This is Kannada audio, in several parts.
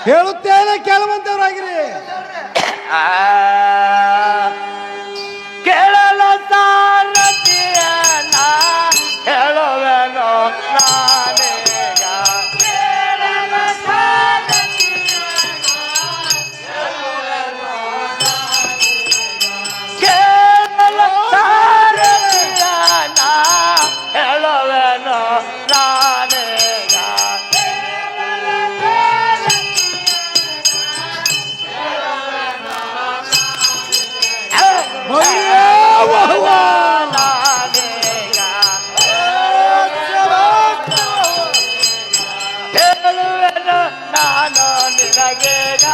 ಹೇಳುತ್ತೇನೆ ಕೇಳುವಂತವರಾಗಿರಿ. ಕೇಳಲ ಸಾರಥಿಯ ನಾ ಹೇಳುವೆನೋ ನಾನೀಗ. ಕೇಳಲ ಸಾರಥಿಯ ನಾ ಹೇಳುವೆನೋ ನಾನೀಗ. ನಾನು ನಿನಗೇಗ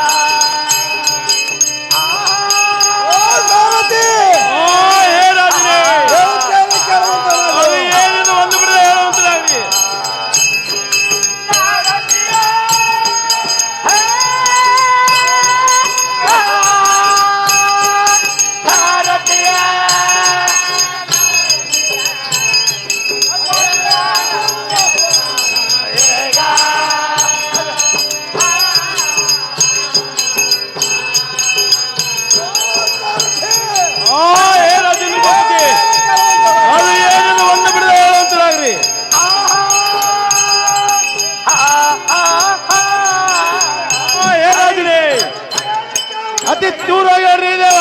ಒಂದು ಬಿಡದೆ ಹೇಳುವಂತರಾಗ್ರಿ. ಅತಿ ದೂರಾಗಿ ಹೇಳ್ರಿ ದೇವ.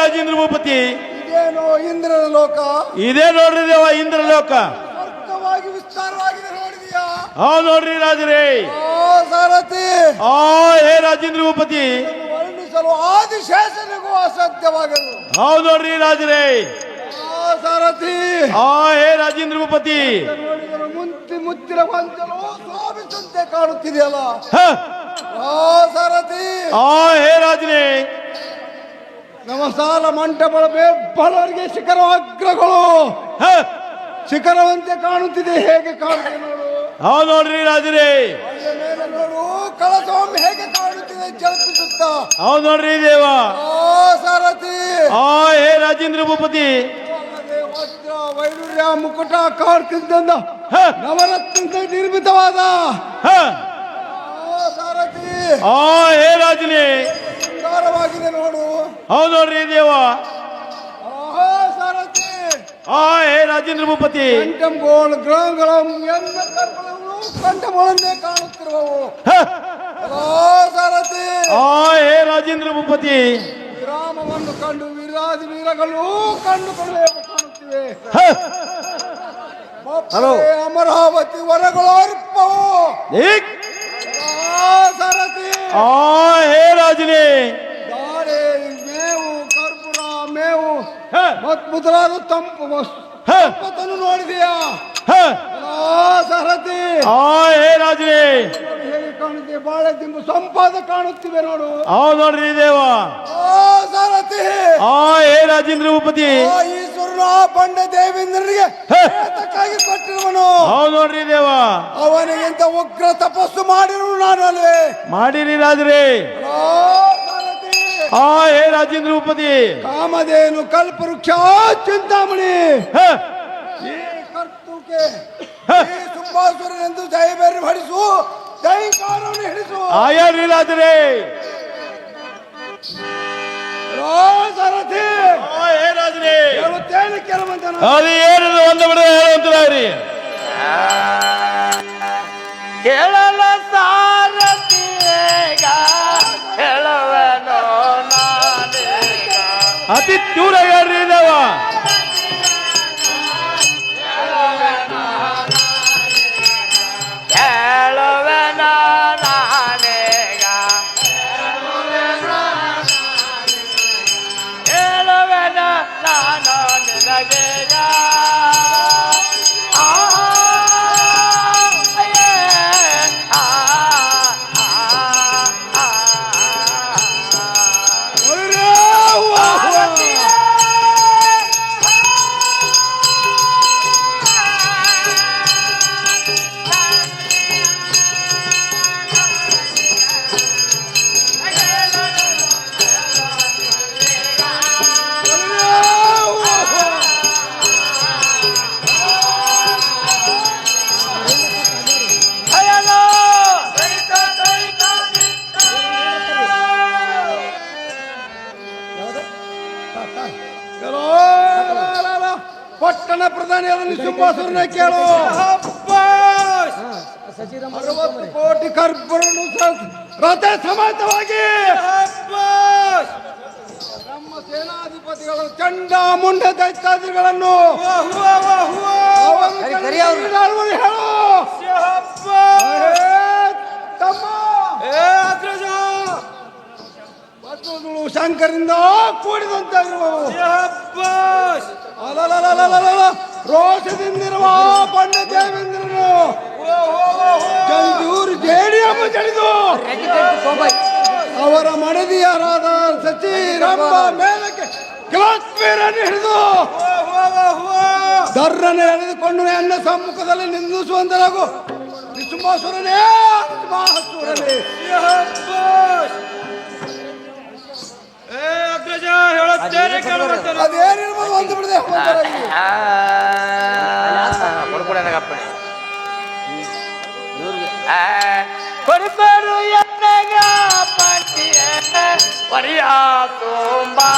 ರಾಜೇಂದ್ರ ಭೂಪತಿ, ಇದೇನೋ ಇಂದ್ರನ ಲೋಕ? ಇದೇ ನೋಡ್ರಿ ದೇವ ಇಂದ್ರ ಲೋಕ. ಸ್ವರ್ಗವಾಗಿ ವಿಸ್ತಾರವಾಗಿದೆ ನೋಡಿದೀಯಾ? ಹೌದು ನೋಡ್ರಿ ರಾಜರೇ. ಸಾರಥಿ, ಹೇ ರಾಜೇಂದ್ರ ಭೂಪತಿ, ವರ್ಣಿಸಲು ಆದಿಶೇಷನಿಗೂ ಅಸಾಧ್ಯವಾಗದು. ಹೌದು ನೋಡ್ರಿ ರಾಜರೇ. ಸಾರಥಿ, ಹೇ ರಾಜೇಂದ್ರ ಭೂಪತಿ, ನೋಡಿದರೆ ಮುತ್ತಿನ ಗೊಂಚಲು ಶೋಭಿಸಂತೆ ಕಾಣುತ್ತಿದೆಯಲ್ಲ. ಸಾರಥಿ, ಹೇ ರಾಜನೇ, ನಮ್ಮ ಸಾಲ ಮಂಟಪಗಳ ಬೇರ್ಬಲವರಿಗೆ ಶಿಖರಾಗ್ರಗಳು ಶಿಖರವಂತೆ ಕಾಣುತ್ತಿದೆ. ಹೇಗೆ ಕಾಣುತ್ತೆ ನೋಡು. ಹೌದು ನೋಡ್ರಿ ರಾಜರೇ. ಮೇಲೆ ನೋಡು, ಕಳಸವೊಮ್ಮೆ ಹೇಗೆ ಕಾಣುತ್ತಿದೆ ಚಲಿಸುತ್ತ. ಹೌದು ನೋಡ್ರಿ ದೇವ. ಸಾರಥಿ, ಹೇ ರಾಜೇಂದ್ರ ಭೂಪತಿ, ವಜ್ರ ವೈಡೂರ್ಯ ಮುಕುಟ ಕಾರ್ಕಿಂದ ನವರತ್ನ ನಿರ್ಮಿತವಾದ ಸಾರಥಿ, ಹೇ ರಾಜನೇ, ಸುಂದರವಾಗಿದೆ ನೋಡು. ಹೌದು ನೋಡ್ರಿ ದೇವ. ಸಾರಥಿ, ಹೇ ರಾಜೇಂದ್ರ ಭೂಪತಿ, ಕಂಠಂಗೋಳು ಗ್ರಹಗಳು ಎಲ್ಲ ಕರ್ಪಣಗಳು ಕಂಠಗಳನ್ನೇ ಕಾಣುತ್ತಿರುವವು. ಸಾರಥಿ, ಹೇ ರಾಜೇಂದ್ರ ಭೂಪತಿ, ಗ್ರಾಮವನ್ನು ಕಂಡು ವೀರಾದಿ ವೀರಗಳು ಕಂಡುಕೊಳ್ಳೆ ಕಾಣುತ್ತಿವೆ. ಅಮರಾವತಿ ವರಗಳು ಅರ್ಪವು. ಸಾರಥಿ, ಹೇ ರಾಜನೇ, ದಾರೆ ಮೇವು ಕರ್ಪೂರ ಮೇವು ಮೊದಲಾದ ತಂಪು ಸಂಪತ್ತನ್ನು ನೋಡಿದೆಯಾ? ಸಾರಥಿ, ಹೇ ರಾಜನೇ, ಹೇಗೆ ಕಾಣುತ್ತೆ? ಬಾಳೆ ದಿಂಬು ಸಂಪಾದ ಕಾಣುತ್ತಿವೆ ನೋಡು. ಹೌದು ನೋಡ್ರಿ ದೇವ. ಸಾರಥಿ, ಹೇ ರಾಜೇಂದ್ರ ಭೂಪತಿ, ಈಶ್ವರನ ಬಂಡ ದೇವೇಂದ್ರನಿಗೆ ಏತಕ್ಕಾಗಿ ಕೊಟ್ಟಿರುವನು. ಹೌದು ನೋಡ್ರಿ ದೇವ. ಅವನಿಗಿಂತ ಉಗ್ರ ತಪಸ್ಸು ಮಾಡಿರು ನಾನು ಅಲ್ಲಿ ಮಾಡಿರಿ ರಾಜರೇ. ಹೇ ರಾಜೇಂದ್ರ ಭೂಪತಿ, ಕಾಮಧೇನು ಕಲ್ಪವೃಕ್ಷ ಚಿಂತಾಮಣಿ ಈ ಕರ್ತುಕೆ ಈ ಸುಂಬಾಸುರನೆಂದು ಜಯಬೇರಿ ಹೊಡಿಸು, ಜಯಕಾರವನ್ನು ಹಿಡಿಸು. ಆಯಾರಿ ರಾಜರೇ. ಸಾರಥಿ, ಹೇ ರಾಜರೇ, ಹೇಳುತ್ತೇನೆ ಕೆಲವಂತ. ಅದು ಏನದು ಒಂದು ಬಿಡ ಹೇಳುವಂತರಾಗ್ರಿ. ಕೇಳಲ ಸಾರಥಿಗ ಹೇಳುವೆನೋ ನಾನೀಗ. ಅತಿ ದೂರ ಹೇಳ್ರಿ ದೇವ. ಹೇಳುವೆನ ನಾನೀಗ, ಹೇಳುವೆನ ನಾನು ನಿನಗೀಗ. ಪ್ರಧಾನಿಯಾದ ನಿಶುಂಭಾಸುರನ ಕೇಳು. 60 ಕೋಟಿ ಕರ್ಪೂರನು ರಥ ಸಮೇತವಾಗಿ ನಮ್ಮ ಸೇನಾಧಿಪತಿಗಳು ಚಂಡ ಮುಂಡ ದೈತ್ಯಾದಿಗಳನ್ನು ಹೇಳು. ತಮ್ಮ ವಸ್ತುಗಳು ಶಂಕರಿಂದ ಕೂಡಿದಂತಾಗಿರುವವು. ರೋಷದಿಂದಿರುವ ಪಂಡಿತ ದೇವೇಂದ್ರನು ಚಂದೂರು ಜೇಡಿಯಮ್ಮ ಜಡಿದು ಅವರ ಮಡದಿಯರಾದ ಸಚಿರಂಬ ಮೇಲಕ್ಕೆ ಕಿಲೋತ್ವೀರನ್ನು ಹಿಡಿದು ದರ್ರನೆ ಎಳೆದುಕೊಂಡು ನನ್ನ ಸಮ್ಮುಖದಲ್ಲಿ ನಿಂದಿಸುವಂತರಾಗು. ನಿಶುಂಭಾಸುರನೇ ಮಹಾಸುರನೇ ಅದೇನಿರ್ಬೋದು ಅಂತ ಬಿಡದೆ ಕೊಡಬರು ಎನ್ನಗ ಪಂಚಿಯ ಪರಿಯ ತುಂಬಾ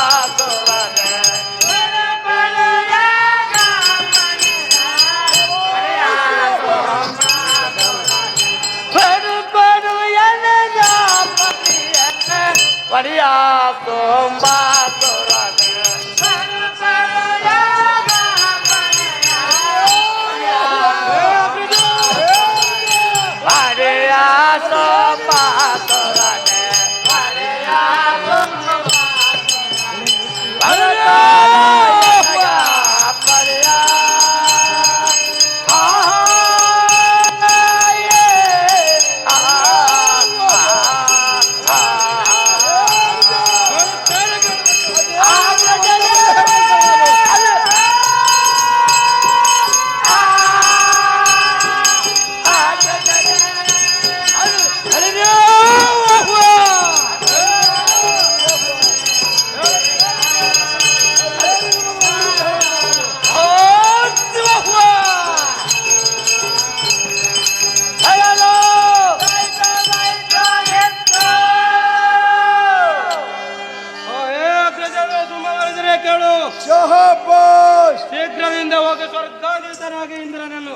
ಪರಿಯ ತುಂಬಾ ಶೀಘ್ರದಿಂದ ಹೋಗಿ ಸ್ವರ್ಗಾಧಿತನಾಗಿ ಇಂದ್ರನನ್ನು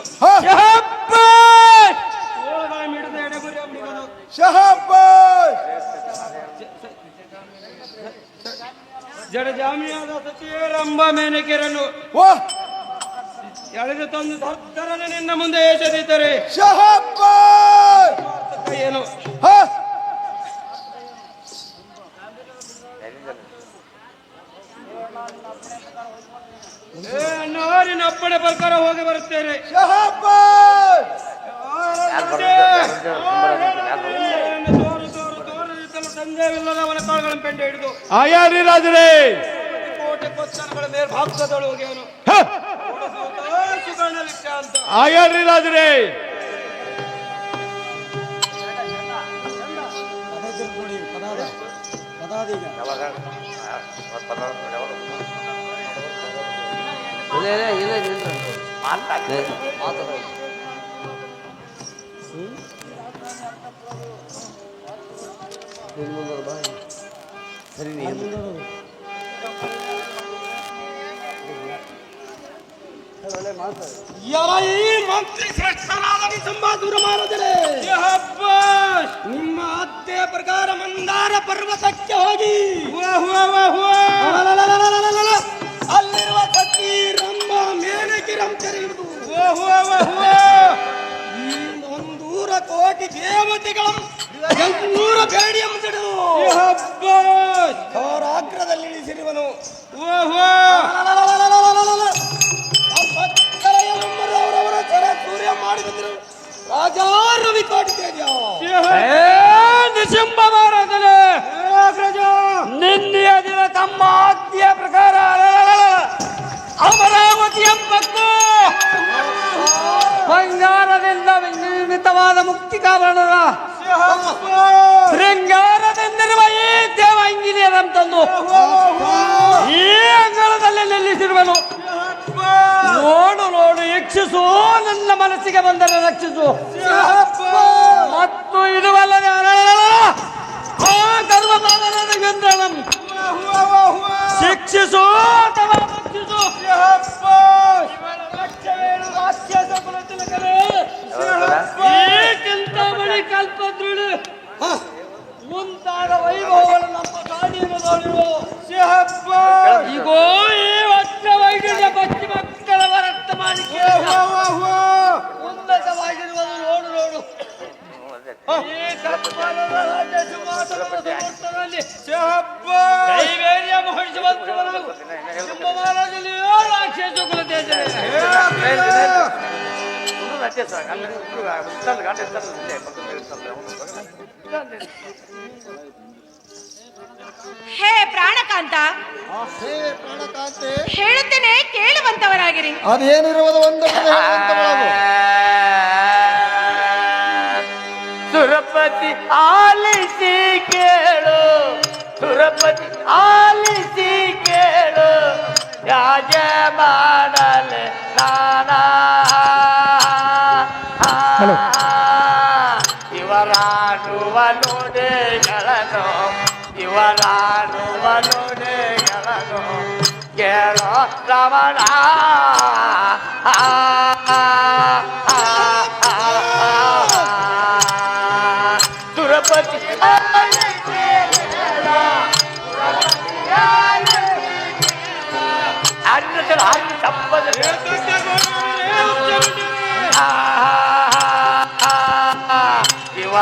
ಮಿಡಿದ ಎಡೆಗುರಿ ಅವನಿಗನು ಜಡಜಾಮಿಯಾದ ಸಚಿವರಂಬ ಮೇನಕೆರನ್ನು ಎಳೆದು ತಂದು ದರ್ದರನೆ ನಿನ್ನ ಮುಂದೆ ಎಸೆದಿದ್ದರೆ ಏನು ನಾರಿನ ಅಪ್ಪಣೆ ಪ್ರಕಾರ ಹೋಗಿ ಬರುತ್ತೇನೆ. ಸಂದೇಹವಿಲ್ಲದ ಅವನ ಕಾಳುಗಳನ್ನು ಪೆಂಡೆ ಹಿಡಿದು ಆಯಾರಿ ರಾಜರೇ ಕೋಟೆ ಕೊತ್ತನಗಳ ಮೇಲೆ ಭಾಗದಳು ಹೋಗಿ ಅವನು ಸುಗಣಲಿಟ್ಟ ಅಂತ ಆಯಾರಿ ರಾಜರೇ ಮಂತ್ರಿ ಶ್ರೇಷ್ಠನಾದ ನಿಶುಂಭಾಸುರ ಮಹಾರಾಜರೇ, ನಿಮ್ಮ ಆಜ್ಞೆಯ ಪ್ರಕಾರ ಮಂದಾರ ಪರ್ವತಕ್ಕೆ ಹೋಗಿ ಅಲ್ಲಿರುವ ಸಖಿ ರಂಭ ಮೇನಕಿರಂತರಿ ಹಿಡಿದು 100 ಕೋಟಿ ದೇವತೆಗಳ 800 ಬೇಡಿಯಂ ಸಿಡಿದು ಅವರಾಗ್ರದಲ್ಲಿ ಇಳಿಸಿರುವನು. ಅವರವರ ಚರ ಸೂರ್ಯ ಮಾಡಿ ಬಂದರು. ರಾಜ ರವಿ ಕೋಟಿತೇಜ ನಿಶುಂಭ ಮಹಾರಾಜನೇ, ನಿನ್ನೆಯ ದಿನ ತಮ್ಮ ಆಜ್ಞೆಯ ಪ್ರಕಾರ ಅಮರಾವತಿ ಎಂಬಕ್ಕೂ ಬಂಗಾರದಿಂದ ನಿರ್ಮಿತವಾದ ಮುಕ್ತಿಕಾಭರಣದ ಶೃಂಗಾರದಿಂದಿರುವ ಈ ದೇವ ಇಂಜಿನಿಯರಂತಂದು ಈ ಅಂಗಳದಲ್ಲಿ ನಿಲ್ಲಿಸಿರುವನು. ನೋಡು ಯಕ್ಷಿಸು, ನನ್ನ ಮನಸ್ಸಿಗೆ ಬಂದರೆ ರಕ್ಷಿಸು. ಮತ್ತು ಇದುವಲ್ಲದೆ ಶಿಕ್ಷಿಸು ಅಥವಾ ರಕ್ಷಿಸು. ಮುಂತಾದ ವೈಭವಗಳು ನಮ್ಮ ಕಾಡಿಯನ್ನು ನೋಡಿರುವ ಈಗೋ ಈ ವರ್ಷ ವೈದ್ಯ ಪಶ್ಚಿಮ ರಕ್ತ ಮಾಡಿಕೆ ಉನ್ನತವಾಗಿರುವುದು ನೋಡು ನೋಡು. ಈ ಸತ್ಪಾಲನ ರಾಜ್ಯ ಸಿಂಹಾಸನದ ಸಮರ್ಥನಲ್ಲಿ ಕೈವೇರಿಯ ಮಹಿಷವಂತವನಾಗು ಸಿಂಹ ಮಹಾರಾಜಲ್ಲಿ ರಾಕ್ಷಸ ಹೇ ಪ್ರಾಣಕಾಂತ, ಹೇಳುತ್ತೇನೆ ಕೇಳುವಂತವರಾಗಿರಿ. ಅದೇನಿರುವುದು ಒಂದು ಸುರಪತಿ ಆಲಿಸಿ ಕೇಳು, ಸುರಪತಿ ಆಲಿಸಿ ಕೇಳು, ಯಾಜ ಮಾಡಲೆ ನಾನಾ ಇವರಾಡುವ ನುಡಿಗಳನ್ನು, ಇವರಾಡುವ ನುಡಿಗಳನ್ನು ಕೇಳೋ ರಮಣ. ಸುರಪತಿ ಇವರ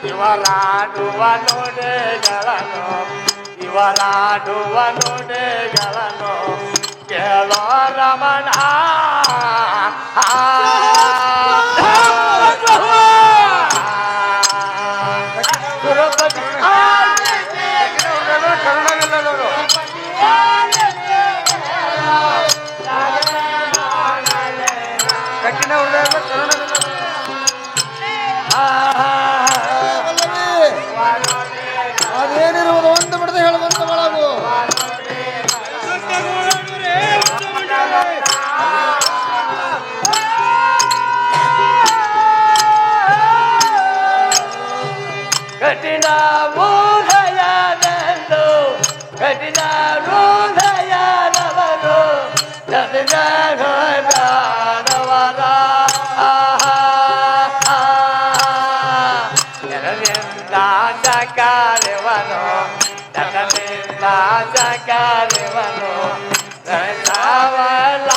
ಇವರಾಡುವ ನುಡಿಗಳನ್ನು, ಇವರಾಡುವ ನುಡಿಗಳನ್ನು ಕೇಳೋ ರಮಣ. ಸುರಪತಿ ಕಠಿಣ ಅದೇನಿರುವುದು ಒಂದು ಬಿಡದೆ ಹೇಳುವಂತ ಒಳಗು ಕಠಿಣ ಹೃದಯನೆಂದು, ಕಠಿಣ ಹೃದಯನವರು ಕಠಿಣ ಹೃದಯನವರ ಜನರಿಂದ ಸಕಾರ್ಯವನು, ಜನರಿಂದ ಸಕಾರ್ಯವನು ಸಾವಲ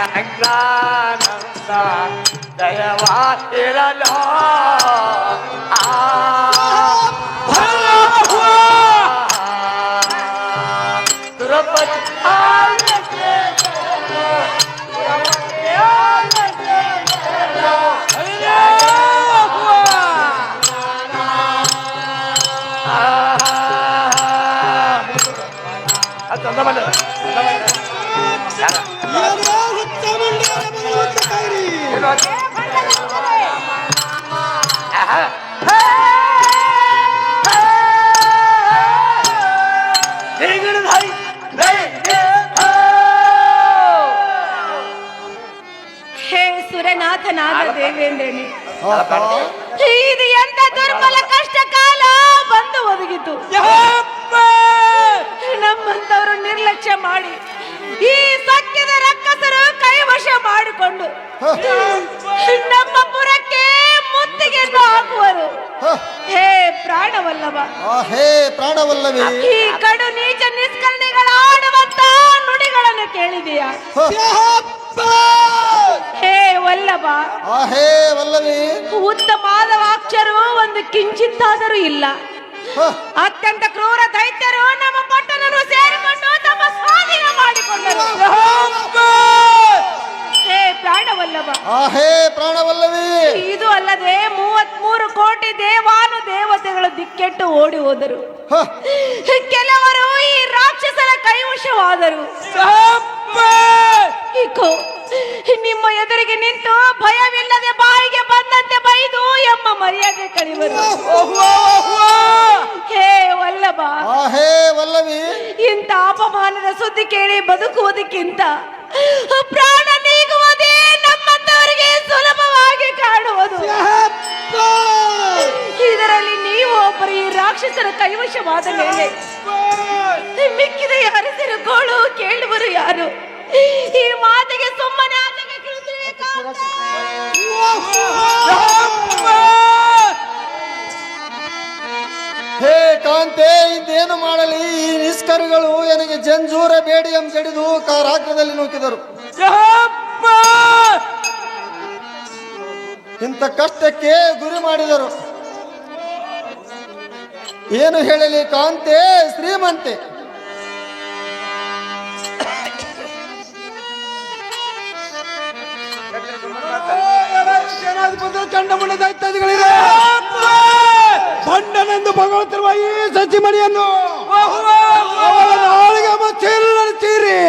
ಸಂಕ್ರಾನಂದ ದಯವಾಗಿರಲೋ ಸುರಪತಿ ಹೇ ಸುರನಾಥನಾದ ದೇವೇಂದ್ರನೇ, ಇದು ಎಂತ ದುರ್ಬಲ ಕಷ್ಟ ಕಾಲ ಬಂದು ಒದಗಿತು. ನಮ್ಮಂತವರು ನಿರ್ಲಕ್ಷ್ಯ ಮಾಡಿ ಈ ಸತ್ಯದ ರಕ್ಕಸರು ಕೈವಶ ಮಾಡಿಕೊಂಡು ನಮ್ಮ ಪುರಕ್ಕೆ ಮುತ್ತಿಗೆಯನ್ನು ಹಾಕುವರು. ಹೇ ಪ್ರಾಣವಲ್ಲಭ, ಹೇ ಪ್ರಾಣವಲ್ಲವೇ, ಈ ಕಡು ನೀಚ ನಿಷ್ಕರ್ಣಿಗಳ ಆಡುವಂತ ನುಡಿಗಳನ್ನು ಕೇಳಿದೆಯಾ? ಹೇ ವಲ್ಲಭ, ಹೇ ವಲ್ಲವೇ, ಉತ್ತಮವಾದ ವಾಕ್ಯರು ಒಂದು ಕಿಂಚಿತ್ತಾದರೂ ಇಲ್ಲ. ಅತ್ಯಂತ ಕ್ರೂರ ದೈತ್ಯರು ನಮ್ಮ ಪಟ್ಟಣವನ್ನು ಸೇರಿಕೊಂಡು ತಮ್ಮ ಸ್ವಾಧೀನ ಮಾಡಿಕೊಂಡರು. ಹೇ ಪ್ರಾಣವಲ್ಲಭ, ಹೇ ಪ್ರಾಣವಲ್ಲವೇ, ಇದು ಅಲ್ಲದೆ 33 ಕೋಟಿ ದೇವಾನು ದೇವತೆಗಳು ದಿಕ್ಕೆಟ್ಟು ಓಡಿ ಹೋದರು. ಕೆಲವರು ಈ ರಾಕ್ಷಸರ ಕೈವಶವಾದರು. ಇಕೋ ನಿಮ್ಮ ಎದುರಿಗೆ ನಿಂತು ಭಯವಿಲ್ಲದೆ ಬಾಯಿಗೆ ಬಂದಂತೆ ಬೈದು ಎಂಬ ಮರ್ಯಾದೆ ಕಳಿವರು. ಹೇ ವಲ್ಲಭ, ಹೇ ವಲ್ಲವಿ, ಇಂಥ ಅಪಮಾನದ ಸುದ್ದಿ ಕೇಳಿ ಬದುಕುವುದಕ್ಕಿಂತ ಪ್ರಾಣ ನೀಗುವುದೇ ನಮ್ಮಂತವರಿಗೆ ಸುಲಭವಾಗಿ ಕಾಣುವುದು. ಇದರಲ್ಲಿ ನೀವು ಒಬ್ಬರು ಈ ರಾಕ್ಷಸರ ಕೈವಶವಾದ ಮೇಲೆ ಮಿಕ್ಕಿದ ಯಾರು ತಿರುಗೋಳು ಕೇಳುವರು ಯಾರು? ಈ ಮಾತಿಗೆ ಸುಮ್ಮನೆ ಹೇ ಕಾಂತೆ, ಇದೇನು ಮಾಡಲಿ? ಈ ನಿಷ್ಕರುಗಳು ನನಗೆ ಜಂಜೂರ ಬೇಡಿ ಎಂಬಡಿದು ಕಾರಾಗ್ರದಲ್ಲಿ ನೂಕಿದರು. ಇಂಥ ಕಷ್ಟಕ್ಕೆ ಗುರಿ ಮಾಡಿದರು. ಏನು ಹೇಳಲಿ ಕಾಂತೆ ಶ್ರೀಮಂತೆ? ಚಂಡಮುಂಡ ದೈತ್ಯಾದಿಗಳಿದೆ. ಬಂಡನೆಂದು ಭಗವಂತರುವ ಈ ಸಚಿಮಣಿಯನ್ನು ಅವರ ನಾಳಿಗೆ ಚೀರಿ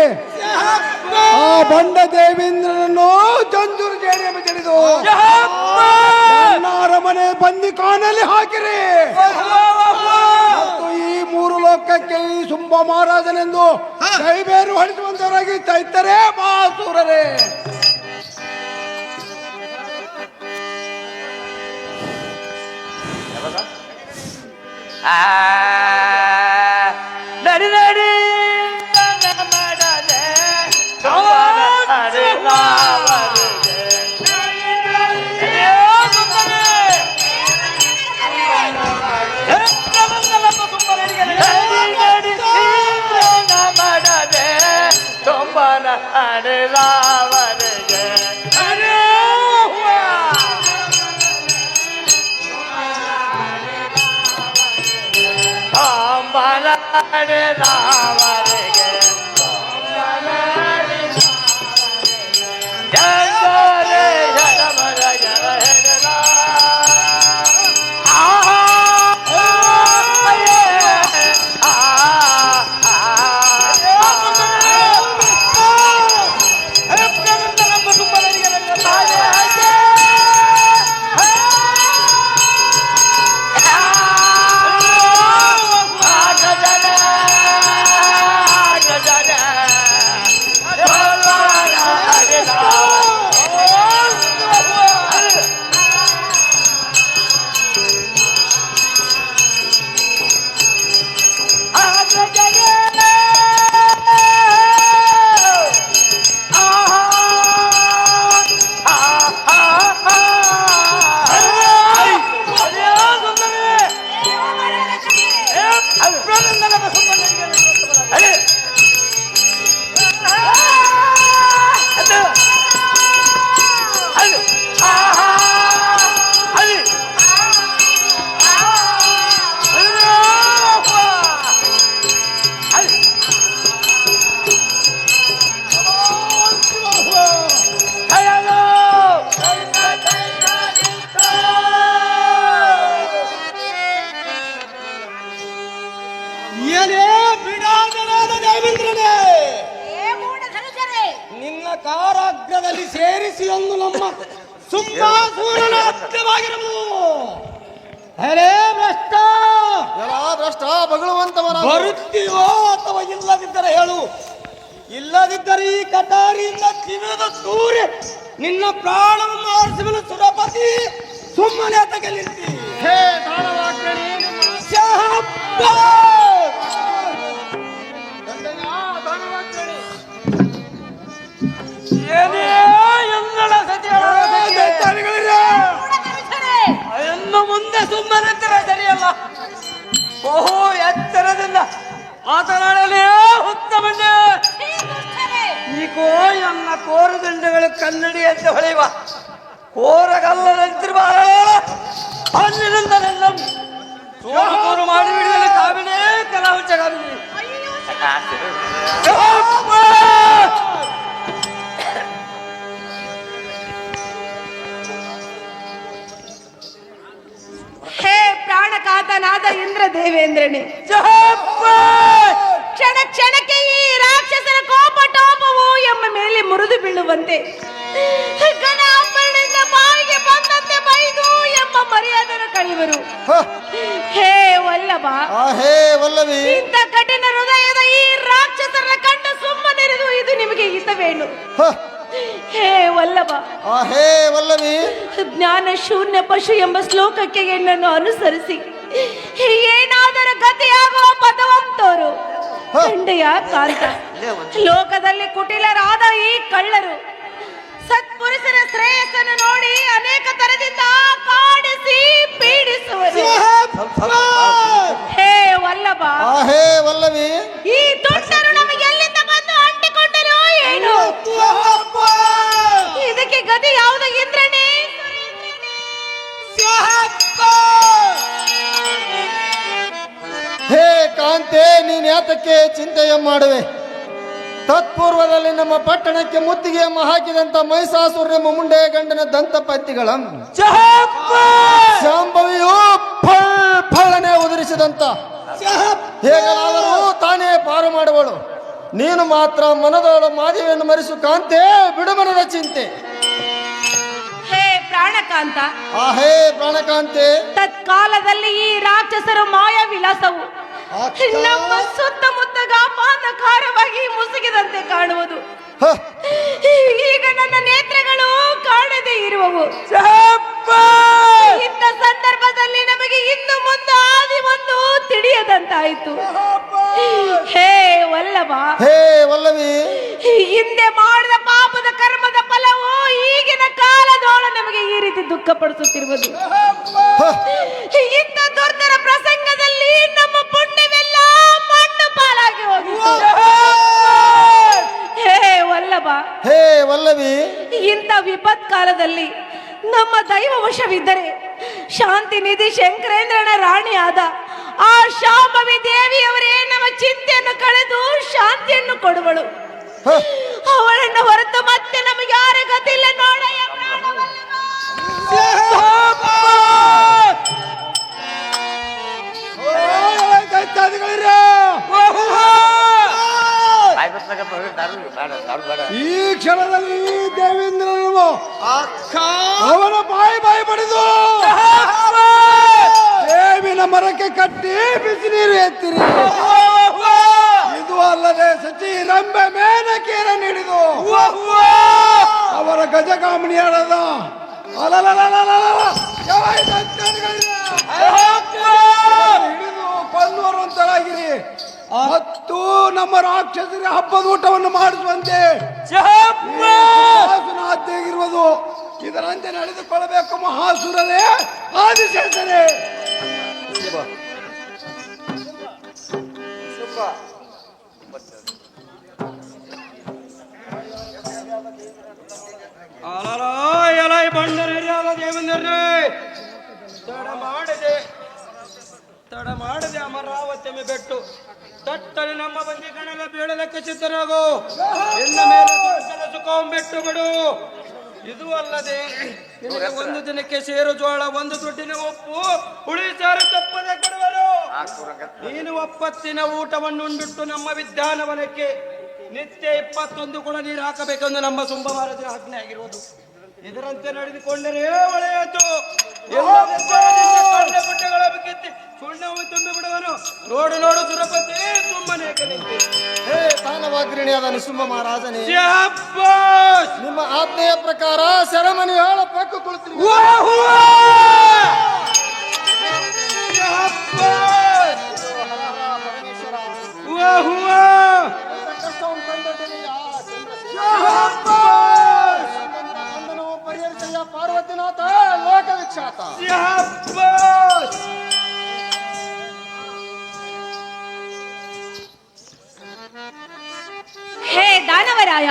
ಆ ಬಂಡ ದೇವೇಂದ್ರನನ್ನು ಜಂಜೂರು ಜೇಡಿ ಎಂಬ ಜಡಿದು ಅರಮನೆ ಬಂದಿ ಕಾಣಲ್ಲಿ ಹಾಕಿರಿ. ಮತ್ತು ಈ 3 ಲೋಕಕ್ಕೆ ಈ ಸುಂಬ ಮಹಾರಾಜನೆಂದು ಕೈಬೇರು ಹೊಡೆಸುವಂತವರಾಗಿ ಚೈತರೇ ಮಹಾಸೂರರೇ. ನಡಿ ನಡಿ ಮಾಡದೆ ತುಂಬನ ಅಡಲಾವರಿಗೆ ಅಡಲಾವರಿಗೆ ಜಗರೆ ಜಡಮರ ಜಗರೆಲ ನಿನ್ನ ಕಾರಾಗ್ರದಲ್ಲಿ ಸೇರಿಸಿ ಒಂದು ನಮ್ಮ ಸಿಂಹಾಸನ ಹತ್ತಿರವಾಗಿರುವುದು. ಭ್ರಷ್ಟ ಬಗಳುವಂತವನ ಬರುತ್ತೀಯೋ ಅಥವಾ ಇಲ್ಲದಿದ್ದರೆ ಹೇಳು. ಇಲ್ಲದಿದ್ದರೆ ಈ ಕಟಾರಿಯಿಂದ ತಿವಿದ ಸೂರ್ಯ ನಿನ್ನ ಪ್ರಾಣವನ್ನು ಆರಿಸುವನು. ಸುರಪತಿ ಸುಮ್ಮನೆ ತಗಲಿರ್ತಿ. ಹೇ ಸುಮ್ಮನಿದ್ದರೆ ಸರಿಯಲ್ಲ. ಬಹು ಎತ್ತರದಿಂದ ಮಾತನಾಡಲೇ ಉತ್ತಮನೇ. ಈಗೋ ನನ್ನ ಕೋರದಂಡಗಳು ಕನ್ನಡಿ ಅಂತ ಹೊಳೆಯುವ ಕೋರಗಲ್ಲದಂತಿರುವ ಹಣ್ಣಿನಿಂದ ನನ್ನ ಚೂರು ಮಾಡಿಬಿಡಿದರೆ ಕಾವಿನೇ ಕಲಾಹುಚ್ಚಗಾರಿದೆ. ಹೇ ಪ್ರಾಣಕಾತನಾದ ಇಂದ್ರ ದೇವೇಂದ್ರನೇ, ಕ್ಷಣ ಕ್ಷಣಕ್ಕೆ ಈ ರಾಕ್ಷಸರ ಕೋಪ ಟೋಪವು ಎಮ್ಮ ಮೇಲೆ ಮುರಿದು ಬೀಳುವಂತೆ ಘನ ಅಂಬರದಿಂದ ಬಾಯಿಗೆ ಬಂದಂತೆ ಬೈದು ಎಂಬ ಮರ್ಯಾದೆಯನ್ನು ಕಳೆಯುವರು. ಹೇ ವಲ್ಲಭ, ಹೇ ವಲ್ಲವಿ, ಇಂಥ ಕಠಿಣ ಹೃದಯದ ಈ ರಾಕ್ಷಸರ ಕಂಡು ಸುಮ್ಮನಿರುವುದು ಇದು ನಿಮಗೆ ಹಿತವೇನು? ಹೇ ವಲ್ಲಭ, ಹೇ ವಲ್ಲವಿ, ಜ್ಞಾನ ಶೂನ್ಯ ಪಶು ಎಂಬ ಶ್ಲೋಕಕ್ಕೆ ಎನ್ನನ್ನು ಅನುಸರಿಸಿ ಏನಾದರೂ ಗತಿಯಾಗುವ ಪದವಂತೋರು ಕಂಡೆಯ ಕಾಂತ. ಲೋಕದಲ್ಲಿ ಕುಟಿಲರಾದ ಈ ಕಳ್ಳರು ಸತ್ಪುರುಷರ ಶ್ರೇಯಸ್ಸನ್ನು ನೋಡಿ ಅನೇಕ ತರದಿಂದ ಕಾಡಿಸಿ ಪೀಡಿಸುವರು. ಹೇ ವಲ್ಲಭ, ಹೇ ವಲ್ಲವಿ, ಈ ತುಂಟರು ನಮಗೆ ಎಲ್ಲಿಂದ ಬಂದು ಅಂಟಿಕೊಂಡರು ಏನು? ಇದಕ್ಕೆ ಗತಿ ಯಾವುದು ಇಂದ್ರನೇ? ಹೇ ಕಾಂತೆ, ನೀನ್ ಯಾತಕ್ಕೆ ಚಿಂತೆಯ ಮಾಡುವೆ? ತತ್ಪೂರ್ವದಲ್ಲಿ ನಮ್ಮ ಪಟ್ಟಣಕ್ಕೆ ಮುತ್ತಿಗೆಯನ್ನು ಹಾಕಿದಂತ ಮಹಿಷಾಸುರನೆಂಬ ಮುಂಡೆ ಗಂಡನ ದಂತಪತ್ತಿಗಳ ಶಾಂಭವಿಯು ಫಳ್ಳನೆ ಉದುರಿಸಿದಂತ ಹೇಗಾದರೂ ತಾನೇ ಪಾರು ಮಾಡುವಳು. ನೀನು ಮಾತ್ರ ಮನದೊಳ ಮಾದೇವಿಯನ್ನು ಮರೆಸು ಕಾಂತೆ, ಬಿಡುಮನದ ಚಿಂತೆ. ಹೇ ಪ್ರಾಣಕಾಂತ, ಹೇ ಪ್ರಾಣಕಾಂತೆ, ತತ್ಕಾಲದಲ್ಲಿ ಈ ರಾಕ್ಷಸರ ಮಾಯ ವಿಲಾಸವು ನಮ್ಮ ಸುತ್ತಮುತ್ತ ಗಾಪಾನಕಾರವಾಗಿ ಮುಸುಗಿದಂತೆ ಕಾಣುವುದು. ಈಗ ನನ್ನ ನೇತ್ರಗಳು ಕಾಣದೇ ಇರುವವು. ಇಂಥ ಸಂದರ್ಭದಲ್ಲಿ ನಮಗೆ ಇನ್ನು ಮುಂದೆ ಆದಿ ಒಂದು ತಿಳಿಯದಂತಾಯಿತು. ಹೇ ವಲ್ಲಭ, ಹೇ ವಲ್ಲವಿ, ಹಿಂದೆ ಮಾಡಿದ ಪಾಪದ ಕರ್ಮದ ಫಲವು ಈಗಿನ ಕಾಲದೋಳು ನಮಗೆ ಈ ರೀತಿ ದುಃಖ ಪಡಿಸುತ್ತಿರುವುದು. ಇಂಥ ದುರ್ಧರ ಪ್ರಸಂಗದಲ್ಲಿ ನಮ್ಮ ಪುಣ್ಯವೆಲ್ಲ ಮಣ್ಣು ಪಾಲಾಗಿ ಹೋಗಿತ್ತು. ಹೇ ವಲ್ಲಭ, ಹೇ ವಲ್ಲವಿ, ಇಂಥ ವಿಪತ್ ಕಾಲದಲ್ಲಿ ನಮ್ಮ ದೈವ ವಶವಿದ್ದರೆ ಶಾಂತಿ ನಿಧಿ ಶಂಕರೇಂದ್ರನ ರಾಣಿಯಾದ ಆ ಶಾಂಭವಿ ದೇವಿಯವರೇ ನಮ್ಮ ಚಿಂತೆಯನ್ನು ಕಳೆದು ಶಾಂತಿಯನ್ನು ಕೊಡುವಳು. ಅವಳನ್ನು ಹೊರತು ಮತ್ತೆ ನಮಗೆ ಯಾರ ಗತಿಲ್ಲ ನೋಡಯ್ಯ. ಈ ಕ್ಷಣದಲ್ಲಿ ದೇವೇಂದ್ರನು ಅವನ ಬಾಯಿ ಪಡೆದು ದೇವಿನ ಮರಕ್ಕೆ ಕಟ್ಟಿ ಬಿಸಿ ನೀರು ಎತ್ತಿರಿ. ಇದು ಅಲ್ಲದೆ ಸಚಿ ರಂಬೆ ಮೇನಕೇರ ನೀಡಿದು ಅವರ ಗಜಗಾಮಿಣಿಯಾದ ಹಿಡಿದು ಕೊಲ್ಲುವಂತರಾಗಿರಿ ಮತ್ತು ನಮ್ಮ ರಾಕ್ಷಸರಿಗೆ ಹಬ್ಬದ ಊಟವನ್ನು ಮಾಡಿಸುವಂತೆ ಆಗಿರುವುದು. ಇದರಂತೆ ನಡೆದುಕೊಳ್ಳಬೇಕು ಮಹಾಸುರನೇ, ಆದಿಶೇಷರೇ. ಎಲೈ ಬಂಡರಿಯಾದ ದೇವೇಂದ್ರರೇ, ತಡ ಮಾಡದೆ ಅಮರಾವತಿ ಬೆಟ್ಟು ತಟ್ಟನೆ ನಮ್ಮ ಬಂದಿ ಕಣಲ ಬೀಳಲಕ್ಕೆ ಸಿದ್ಧರಾಗು. ಇನ್ನು ಮೇಲೆ ಸುಖಂ ಬಿಟ್ಟು ಬಿಡು. ಇದು ಅಲ್ಲದೆ ಒಂದು ದಿನಕ್ಕೆ ಸೇರು ಜೋಳ, ಒಂದು ದುಡ್ಡಿನ ಉಪ್ಪು, ಹುಳಿ ಸಾರು ತಪ್ಪದೆ ಕೊಡುವರು. ನೀನು ಒಪ್ಪತ್ತಿನ ಊಟವನ್ನು ಉಂಡಿಟ್ಟು ನಮ್ಮ ವಿದ್ಯಾನವನಕ್ಕೆ ನಿತ್ಯ 21 ಗುಣ ನೀರು ಹಾಕಬೇಕೆಂದು ನಮ್ಮ ಸುಂಬ ಮಹಾರಾಜರ ಆಜ್ಞೆ ಆಗಿರುವುದು. ಇದರಂತೆ ನಡೆದುಕೊಂಡರೆ ಒಳ್ಳೆಯಾತು. ಗುಡ್ಡೆಗಳ ಬಿಕ್ಕಿ ಸುಣ್ಣವು ತುಂಬಿ ಬಿಡುವನು. ನೋಡು ನೋಡು ಸುರಪತಿ, ಸುಮ್ಮನೆ ಹೇ ತಾನವಾಗ್ರಣಿಯಾದ ನಿಸುಂಬ ಮಹಾರಾಜನೇ, ನಿಮ್ಮ ಆಜ್ಞೆಯ ಪ್ರಕಾರ ಸೆರೆಮನೆ ಪಕ್ಕ ಕುಳಿತು ಪರಿಹರಿಸಯ್ಯ ಪಾರ್ವತಿನಾಥ ಲೋಕ ವಿಖ್ಯಾತ. ದಾನವರಾಯ,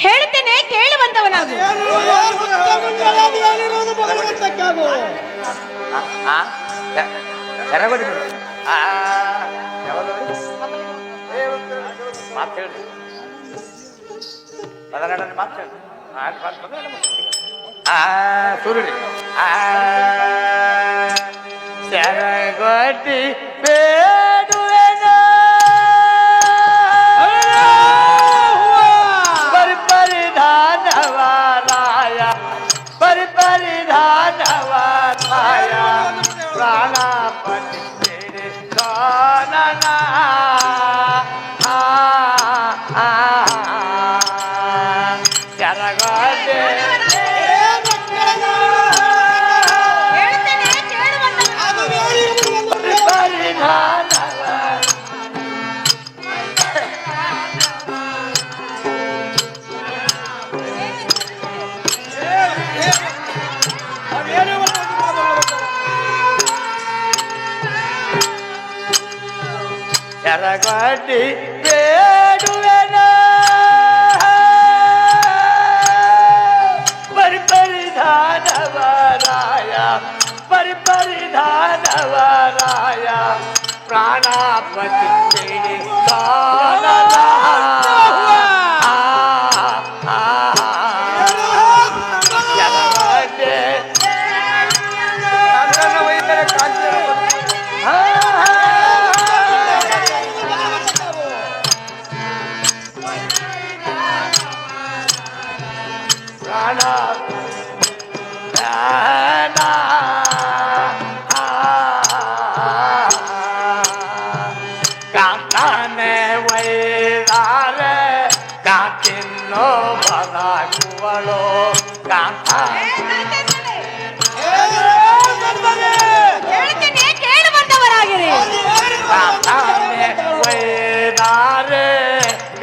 ಹೇಳುತ್ತೇನೆ ಕೇಳುವಂತವನಾಗು. ಸುರುಳಿ ಶರಗೊಡ್ಡಿ ಬೇಡುವೆನ ಪರಿಪರಿಧಾನವರಾಯ ಪರಿಪರಿಧಾನವರಾಯ ಪ್ರಾಣಪತಿ ಕಾನನ ಶರಗೊಡ್ಡಿ ಶರಗೊಡ್ಡಿ ಬೇಡುವೆನ ಪರಿಪರಿಧಾನವರಾಯ ಪರಿಪರಿಧಾನವರಾಯ ಪ್ರಾಣಪತಿ ಕಾನನ ಕಾಂತಾನೆ ವೈರಾರೆ ಕಾಂತಿನ್ನೋ ಬದಾಗುವಳು ಕಾಂತ ಹೇಳುತ್ತೇನೆ ಕೇಳುವಂತವರಾಗಿರಿ. ಕಾಂತಾನೆ ವೈರಾರೆ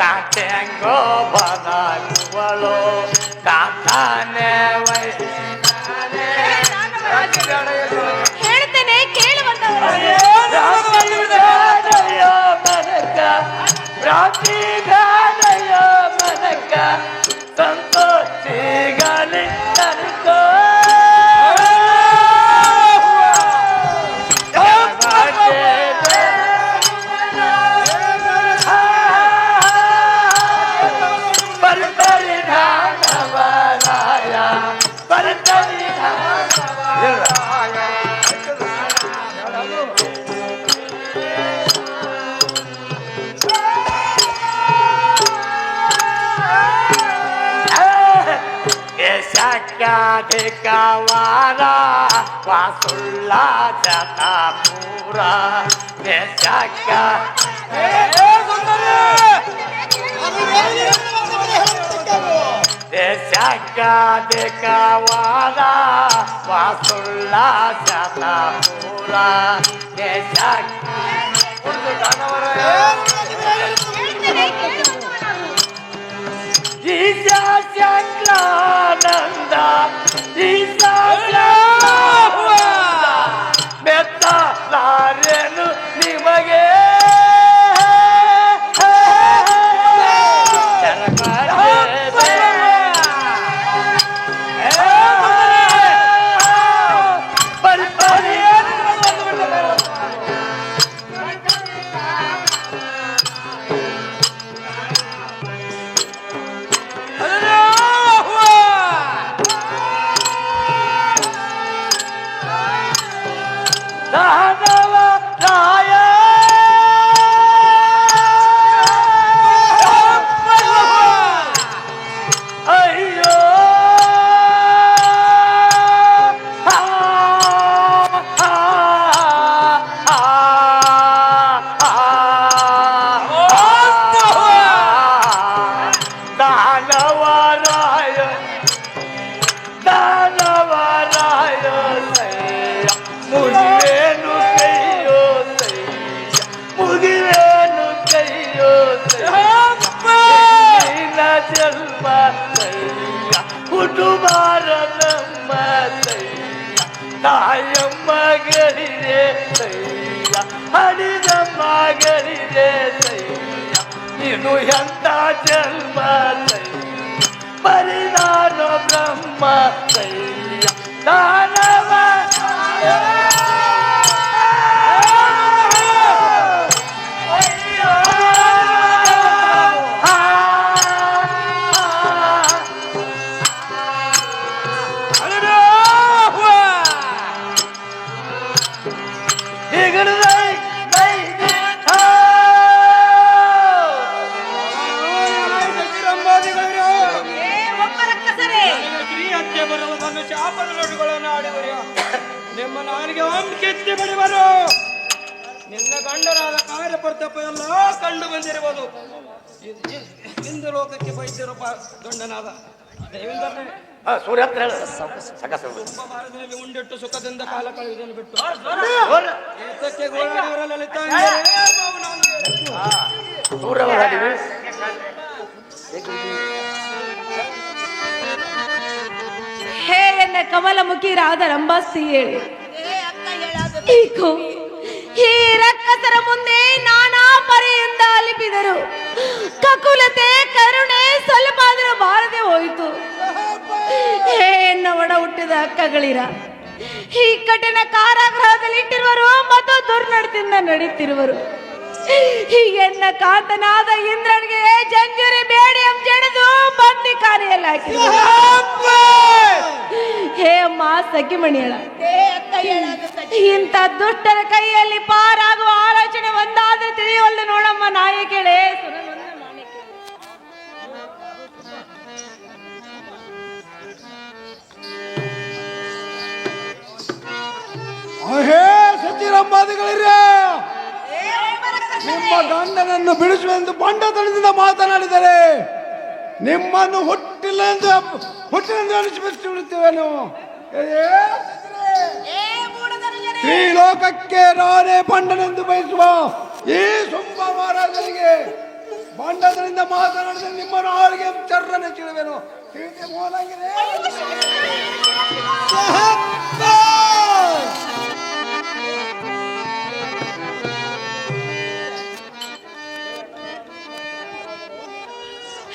ಕಾಂತೆಂಗೋ ಬದಾಗುವಳು ಕಾಂತಾನೆ ಹೇಳುತ್ತೇನೆ ಕೇಳುವಂತವರಾಗಿರಿ. ಪ್ರಾತಿಗಾನಯ ಮನಕ ಸಂತೋಷಿಗಲಿ ತನಕೋ ಪರಿಪರಿಧಾನವರಾಯ ಪರಿಪರಿಧಾನವರಾಯ ದೇಶಕ್ಕಾಧಿಕವಾರ ವಾಸುಳ್ಳ ಜತಾಪುರ ದೇಶಕ್ಕ ದೇಶಕ್ಕಾಧಿಕವಾರ ವಾಸುಳ್ಳ ಜತಾಪುರ ದೇಶಕ್ಕ ಈಶಾ ಚಕ್ರಾನಂದ ಈಶಾ ಮೆತ್ತಲಾರೆನು ನಿಮಗೆ ತಾಯಮ್ಮ ಗರಿರೆ ಸಯ್ಯ ಹಡಿದಮ್ಮ ಗರಿರೆ ಸಯ್ಯ ಇದು ಎಂತ ಜನ್ಮ ಪರಿದಾನ ಬ್ರಹ್ಮ ದೈಯ ದಾನವ ನಿಮ್ಮ ನಾಲಿಗೆ ಕಿತ್ತಿ ಬಿಡುವರು. ನಿನ್ನ ಗಂಡರಾದ ಕಾರ್ಯಪ್ರತಾಪ ಎಲ್ಲ ಕಂಡು ಬಂದಿರುವುದು. ಇಂದು ಲೋಕಕ್ಕೆ ಬೈದಿರೋ ಗಂಡನಾದ ದೇವೇಂದ್ರನೇ ಸೂರ್ಯತ್ರ ತುಂಬ ಭಾರತದಲ್ಲಿ ಉಂಡಿಟ್ಟು ಸುಖದಿಂದ ಕಾಲ ಕಳೆಯುವುದನ್ನು ಬಿಟ್ಟು ಏತಕ್ಕೆ ಗೋಳಾಡಿಯವರ ಲಲಿತಾ ಹೇ ಎನ್ನ ಕಮಲಮುಖಿರಾದ ರಂಭಾಸ್ತಿ ಹೇಳಿ ಈಗೋ ಈ ರಕ್ಕಸರ ಮುಂದೆ ನಾನಾ ಪರೆಯಿಂದ ಅಲಿಪಿದರು. ಕಕುಲತೆ ಕರುಣೆ ಸ್ವಲ್ಪ ಆದರೂ ಬಾರದೆ ಹೋಯಿತು. ಹೇ ಎನ್ನ ಒಡ ಹುಟ್ಟಿದ ಅಕ್ಕಗಳಿರ, ಈ ಕಠಿಣ ಕಾರಾಗೃಹದಲ್ಲಿ ಇಟ್ಟಿರುವರು ಮತ್ತು ದುರ್ನಡತೆಯಿಂದ ನಡೀತಿರುವರು. ಈ ಎನ್ನ ಕಾಂತನಾದ ಇಂದ್ರನಿಗೆ ಜಂಜೂರಿ ಬೇಡಿಯಂ ಜಡಿದು ಬಂದಿ ಕಾರ್ಯಲ್ಲಿ ಹಾಕಿದರು. ಹೇ ಅಮ್ಮ ಸಖಿಮಣಿಯಳ, ಇಂಥ ದುಷ್ಟರ ಕೈಯಲ್ಲಿ ಪಾರಾಗುವ ಆಲೋಚನೆ ಒಂದಾದ್ರೆ ತಿಳಿಯುವಲ್ಲ ನೋಡಮ್ಮ ನಾಯಕಿಳೆ. ಹೇ ಸಚಿರಂಬಾದಿಗಳಿರ, ನಿಮ್ಮ ಗಂಡನನ್ನು ಬಿಡಿಸುವೆಂದು ಬಂಡತನದಿಂದ ಮಾತನಾಡಿದರೆ ನಿಮ್ಮನ್ನು ಹುಟ್ಟಿಲೆಂದು ಅನಿಸಿಬಿಡುತ್ತೇವೇನು? ತ್ರಿಲೋಕಕ್ಕೆ ನಾನೇ ಬಂಡನೆಂದು ಬಯಸುವ ಈ ಸುಂಬ ಮಹಾರಾಜನಿಗೆ ಬಂಡತನದಿಂದ ಮಾತನಾಡಿದರೆ ನಿಮ್ಮನ್ನು ಆಳಿಗೆ ಚರ್ರನೆ ಚಿಳುವೆನು.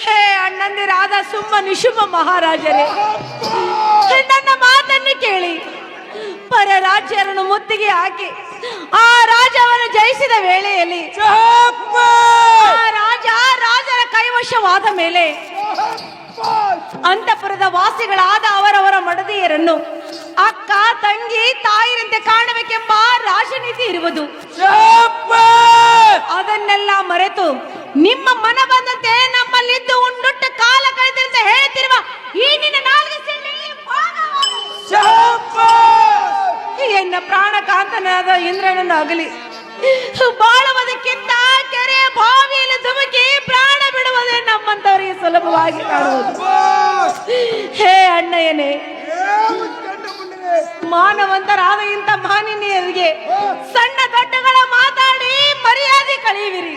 ಹೇ ಅಣ್ಣಂದಿರಾದ ಸುಮ್ಮ ನಿಶುಂಭ ಮಹಾರಾಜರೇ, ನನ್ನ ಮಾತನ್ನು ಕೇಳಿ. ಪರ ರಾಜ್ಯರನ್ನು ಮುತ್ತಿಗೆ ಹಾಕಿ ಆ ರಾಜವನ್ನು ಜಯಿಸಿದ ವೇಳೆಯಲ್ಲಿ ಆ ರಾಜರ ಕೈವಶವಾದ ಮೇಲೆ ಅಂತಃಪುರದ ವಾಸಿಗಳಾದ ಅವರವರ ಮಡದಿಯರನ್ನು ಅಕ್ಕ ತಂಗಿ ತಾಯಿರಂತೆ ಕಾಣಬೇಕೆಂಬ ರಾಜನೀತಿ ಇರುವುದು. ಅದನ್ನೆಲ್ಲ ಮರೆತು ನಿಮ್ಮ ಮನ ಬಂದಂತೆ ನಮ್ಮಲ್ಲಿದ್ದು ಉಂಡುಟ್ಟ ಕಾಲ ಕಳೆದಂತೆ ಹೇಳ್ತಿರುವ ಈ ನಿನ್ನ ನಾಲ್ಕು ಎನ್ನ ಪ್ರಾಣ ಕಾಂತನಾದ ಇಂದ್ರನನ್ನು ಆಗಲಿ ಬಾಳುವುದಕ್ಕಿಂತ ಕೆರೆ ಬಾವಿಯಲ್ಲಿ ಧುಮುಕಿ ಪ್ರಾಣ ಬಿಡುವುದೇ ನಮ್ಮಂತವರಿಗೆ ಸುಲಭವಾಗಿ ಕಾಣುವುದು. ಹೇ ಅಣ್ಣಯ್ಯನೇ, ಮಾನವಂತರಾದ ಇಂಥ ಮಾನಿನಿಯರಿಗೆ ಸಣ್ಣ ದೊಡ್ಡಗಳ ಮಾತಾಡಿ ಮರ್ಯಾದೆ ಕಳೆಯುವಿರಿ.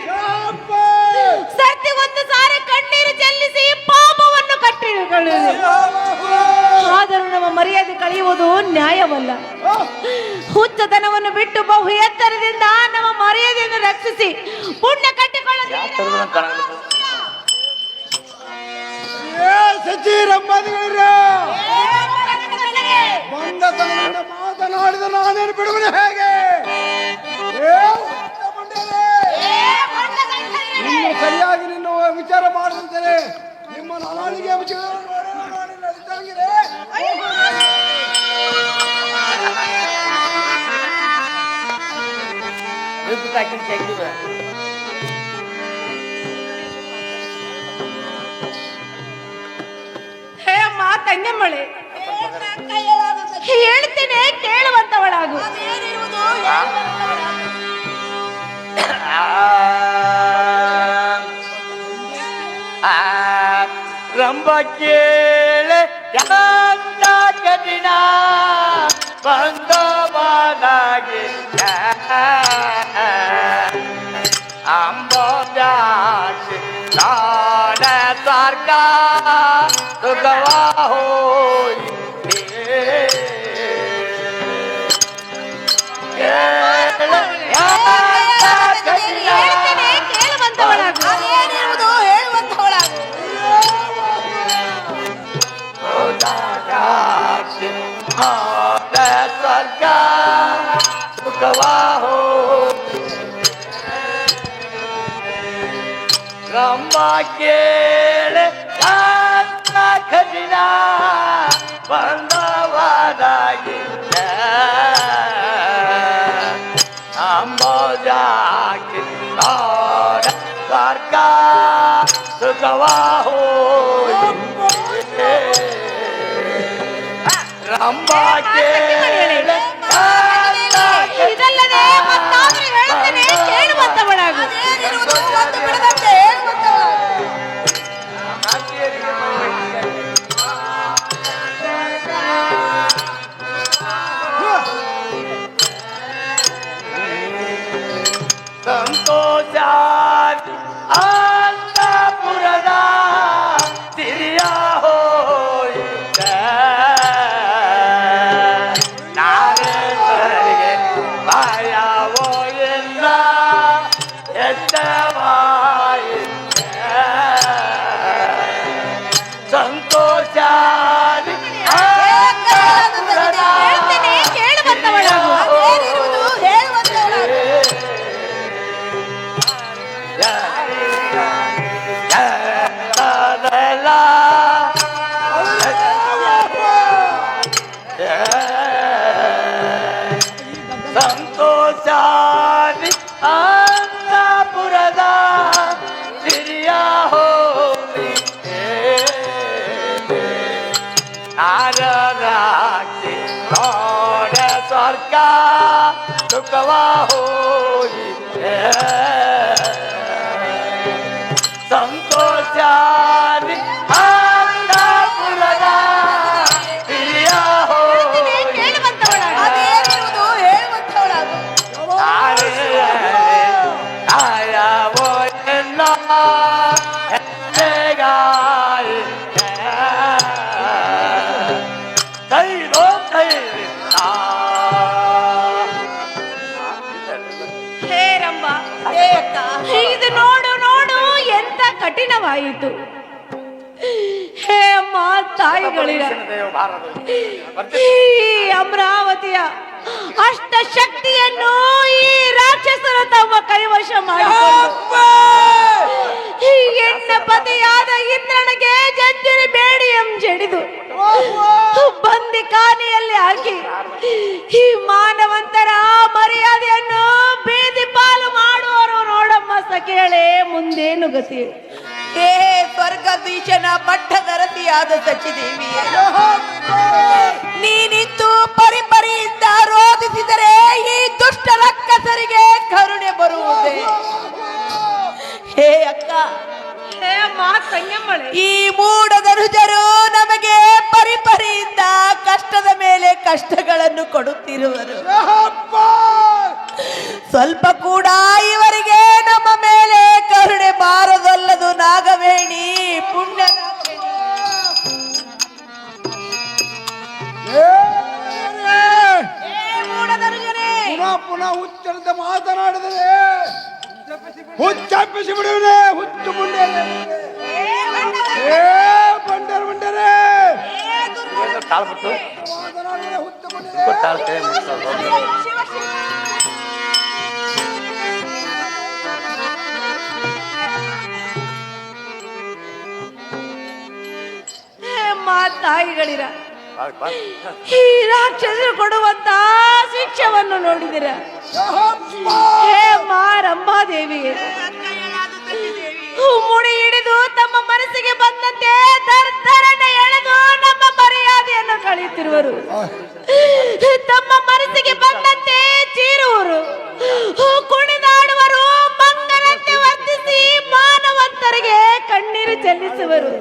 ಸರ್ತಿಗೊಂದು ಸಾರಿ ಕಣ್ಣೀರು ಚೆಲ್ಲಿಸಿ ಪಾಪವನ್ನು ಕಟ್ಟಿಕೊಳ್ಳುವಿರಿ. ಆದರೂ ನಮ್ಮ ಮರ್ಯಾದೆ ಕಳೆಯುವುದು ನ್ಯಾಯವಲ್ಲ. ಹುಚ್ಚತನವನ್ನು ಬಿಟ್ಟು ಬಹು ಎತ್ತರದಿಂದ ನಮ್ಮ ಮರ್ಯಾದೆಯನ್ನು ರಕ್ಷಿಸಿ ಪುಣ್ಯ ಕಟ್ಟಿಕೊಳ್ಳಬೇಕು. ಬಂಡತನದಿಂದ ಮಾತನಾಡಿದ ನಾನೇನು ಬಿಡುವನು ಹೇಗೆ? ಇನ್ನು ಸರಿಯಾಗಿ ನಿನ್ನ ವಿಚಾರ ಮಾಡುತ್ತೇನೆ. ನಿಮ್ಮ ನಾಲಿಗೆ ಹೇ ಅಮ್ಮ ತಂಗಮ್ಮಳೆ, ಹೇಳ್ತೇನೆ ಕೇಳುವಂತವಳಾಗು. ರಂಭ ಕೇಳೆ ಯಾಂತ ಕಠಿಣ ಬಂದವಾದಾಗಿ ಅಂಬಾಜಿ ನಾಡ ಸಾರ್ಗ ಸುಖವಾ ಹೋಯಿ ಕೇಳುವಂತವಳಾಗು. ಸ್ವರ್ಗ ಸುಖವಾ ರಂಬ ಕೇಳೆ ಖಜಿನ ಬಂದವಾದಾಗಿದ್ದ ಅಂಬೋಜಾಕಿ ಸ್ವರ್ಗ ಸುಖವಾ ರಂಬ ಕೇಳೆ ಇದಲ್ಲದೆ ಮತ್ತಾದ್ರೂ ಹೇಳ್ತೇನೆ ಕೇಳುವಂತವಳಾಗು. ಸಂತೋಷ ಅಂತಪುರದ ತಿರಿಯ ಹೋಯಿತ ನಾರೇಂದ್ರರಿಗೆ ಭಯವೋ ಇಲ್ಲ ಎಷ್ಟವಾಯಿತ ಸಂತೋಷ ಹೇಳ್ತೇನೆ ಕೇಳುವಂತವಳಾಗು. ಸಂತೋಷ ಅಂತಪುರದ ಹಿರಿಯ ಹೋಗಿ ನಾರಾಕ್ಷಿ ನೋಡ ಸ್ವರ್ಗ ಸುಖವ ಹೋಗಿ ಸಂತೋಷ ಅಂತಪುರದ ಹಿರಿಯ ಹೋಗಿ ಹೇ ರಂಭ, ಇದು ನೋಡು ನೋಡು ಎಂತ ಕಠಿಣವಾಯಿತು. ಹೇ ಅಮ್ಮ ತಾಯಿಗಳಿರ ಈ ಅಮರಾವತಿಯ ಅಷ್ಟ ಶಕ್ತಿಯನ್ನು ಈ ರಾಕ್ಷಸರು ತಮ್ಮ ಕೈವಶ ಮಾಡಿಕೊಂಡು ಈ ಹೆಣ್ಣ ಪತಿಯಾದ ಇಂದ್ರನಿಗೆ ಜಂಜರಿ ಬೇಡಿಯಂ ಜಡಿದು ಬಂದಿ ಕಾನೆಯಲ್ಲಿ ಹಾಕಿ ಈ ಮಾನವಂತರ ಮರ್ಯಾದೆಯನ್ನು ಬೀದಿ ಪಾಲು ಮಾಡುವರು. ನೋಡಮ್ಮ ಸಖೇಳೆ, ಮುಂದೇನು ಗತಿ? ಹೇ ಸ್ವರ್ಗದೀಶನ ಪಟ್ಟದರತಿಯಾದ ಸಚಿದೇವಿಯೇ, ನೀನಿತ್ತು ಪರಿಪರಿಯಿಂದ ರೋಧಿಸಿದರೆ ಈ ದುಷ್ಟ ರಕ್ಕಸರಿಗೆ ಕರುಣೆ ಬರುವುದೇ? ಹೇ ಅಕ್ಕ, ಹೇ ಅಮ್ಮ ತಂಗಮ್ಮಳೆ, ಈ ಮೂಢಧನುಜರು ನಮಗೆ ಪರಿಪರಿಯಿಂದ ಕಷ್ಟದ ಮೇಲೆ ಕಷ್ಟಗಳನ್ನು ಕೊಡುತ್ತಿರುವರು. ಸ್ವಲ್ಪ ಕೂಡ ಇವರಿಗೆ ನಮ್ಮ ಮೇಲೆ ಕರುಣೆ ಬಾರದಲ್ಲದು. ನಾಗವೇಣಿ ಪುಣ್ಯ ಪುನಃ ಹುಚ್ಚರಂತೆ ಮಾತನಾಡಿದರೆ ಹುಚ್ಚಪ್ಪಿಸಿ ಬಿಡುವನೆ. ಹುಚ್ಚು ಮುಂಡೆ ಬಂಡರ ಬಂಡರೆ ತಾಳ್ಬಿಟ್ಟು ಮಾತನಾಡಿದರೆ ಹುಚ್ಚು ಮುಂಡೆ ತಾಳ್ತೇವೆ. ತಾಯಿಗಳಿರ ಈ ರಾಕ್ಷಸರು ಕೊಡುವಂತ ಶಿಕ್ಷವನ್ನು ನೋಡಿದಿರ? ಹೇ ಮಾರಂಭಾದೇವಿ, ಮುಡಿ ಹಿಡಿದು ತಮ್ಮ ಮನಸ್ಸಿಗೆ ಬಂದಂತೆ ದರ್ದರನೆ ಎಳೆದು ನಮ್ಮ ಮರ್ಯಾದೆಯನ್ನು ಕಳೆಯುತ್ತಿರುವರು. ತಮ್ಮ ಮನಸ್ಸಿಗೆ ಬಂದಂತೆ ಚೀರುವರು, ಕುಣಿದಾಡುವರು, ಮಂಗನಂತೆ ವರ್ತಿಸಿ ಮಾನವಂತರಿಗೆ ಕಣ್ಣೀರು ಚೆಲ್ಲಿಸುವರು.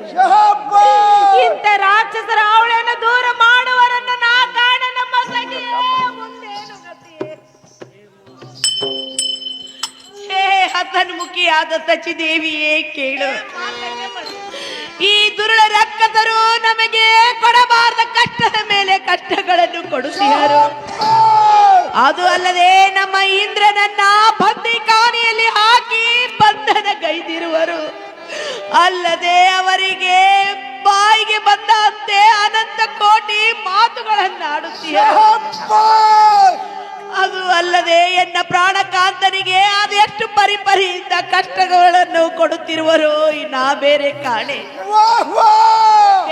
ಇಂಥ ರಾಕ್ಷಸರ ಅವಳನ್ನು ದೂರ ಮಾಡುವರನ್ನು ನಾ ಕಾಣ ನಮ್ಮ ಸಖಿಯೇ, ಮುಂದೇನು ಗತಿ? ಹೇ ಹಸನ್ಮುಖಿಯಾದ ಸಚಿದೇವಿಯೇ ಕೇಳು. ಈ ದುರುಳ ರಕ್ಕಸರು ನಮಗೆ ಕೊಡಬಾರದ ಕಷ್ಟದ ಮೇಲೆ ಕಷ್ಟಗಳನ್ನು ಕೊಡುತ್ತಾರೆ. ಅದು ಅಲ್ಲದೆ ನಮ್ಮ ಇಂದ್ರನನ್ನ ಬಂದಿಖಾನೆಯಲ್ಲಿ ಹಾಕಿ ಬಂಧನಗೈದಿರುವರು. ಅಲ್ಲದೆ ಅವರಿಗೆ ಬಾಯಿಗೆ ಬಂದಂತೆ ಅನಂತ ಕೋಟಿ ಮಾತುಗಳನ್ನ ಮಾಡುತ್ತೀಯ ಅದು ಅಲ್ಲದೆ ಎನ್ನ ಪ್ರಾಣಕಾಂತನಿಗೆ ಅದೆಷ್ಟು ಪರಿಪರಿಯಿಂದ ಕಷ್ಟಗಳನ್ನು ಕೊಡುತ್ತಿರುವರು ನಾ ಬೇರೆ ಕಾಣೆ.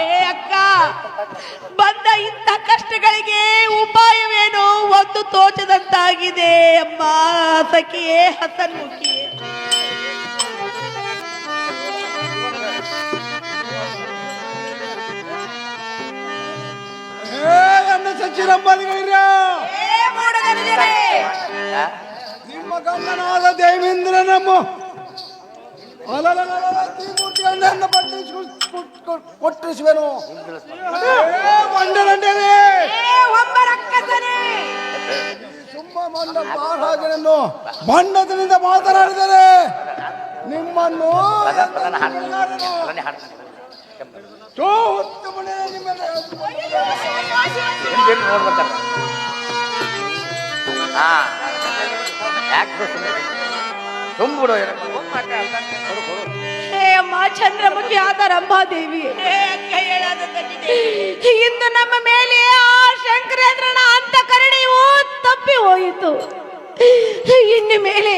ಏ ಅಕ್ಕ, ಬಂದ ಇಂಥ ಕಷ್ಟಗಳಿಗೆ ಉಪಾಯವೇನು ಒಂದು ತೋಚದಂತಾಗಿದೆ ಅಮ್ಮ. ಸಖಿಯೇ ಹಸನ್ಮುಖಿಯೇ, ನನ್ನ ಸಚಿರಂಬದಿಗಳಿರ ನಿಮ್ಮ ಗಂಡನಾದ ದೇವೇಂದ್ರ ನಮ್ಮ ತ್ರಿಮೂರ್ತಿಗಳನ್ನ ಕೊಟ್ಟಿಸುವೆನು. ಮಹಾರಾಜನನ್ನು ಬಣ್ಣದಿಂದ ಮಾತನಾಡಿದರೆ ನಿಮ್ಮನ್ನು ಹೇ ಅಮ್ಮ ಚಂದ್ರಮುಖಿ ಆದ ರಂಭಾದೇವಿ, ಇಂದು ನಮ್ಮ ಮೇಲೆ ಆ ಶಂಕರೇಂದ್ರನ ಅಂತಃಕರಣೆಯು ತಪ್ಪಿ ಹೋಯಿತು. ಇನ್ನು ಮೇಲೆ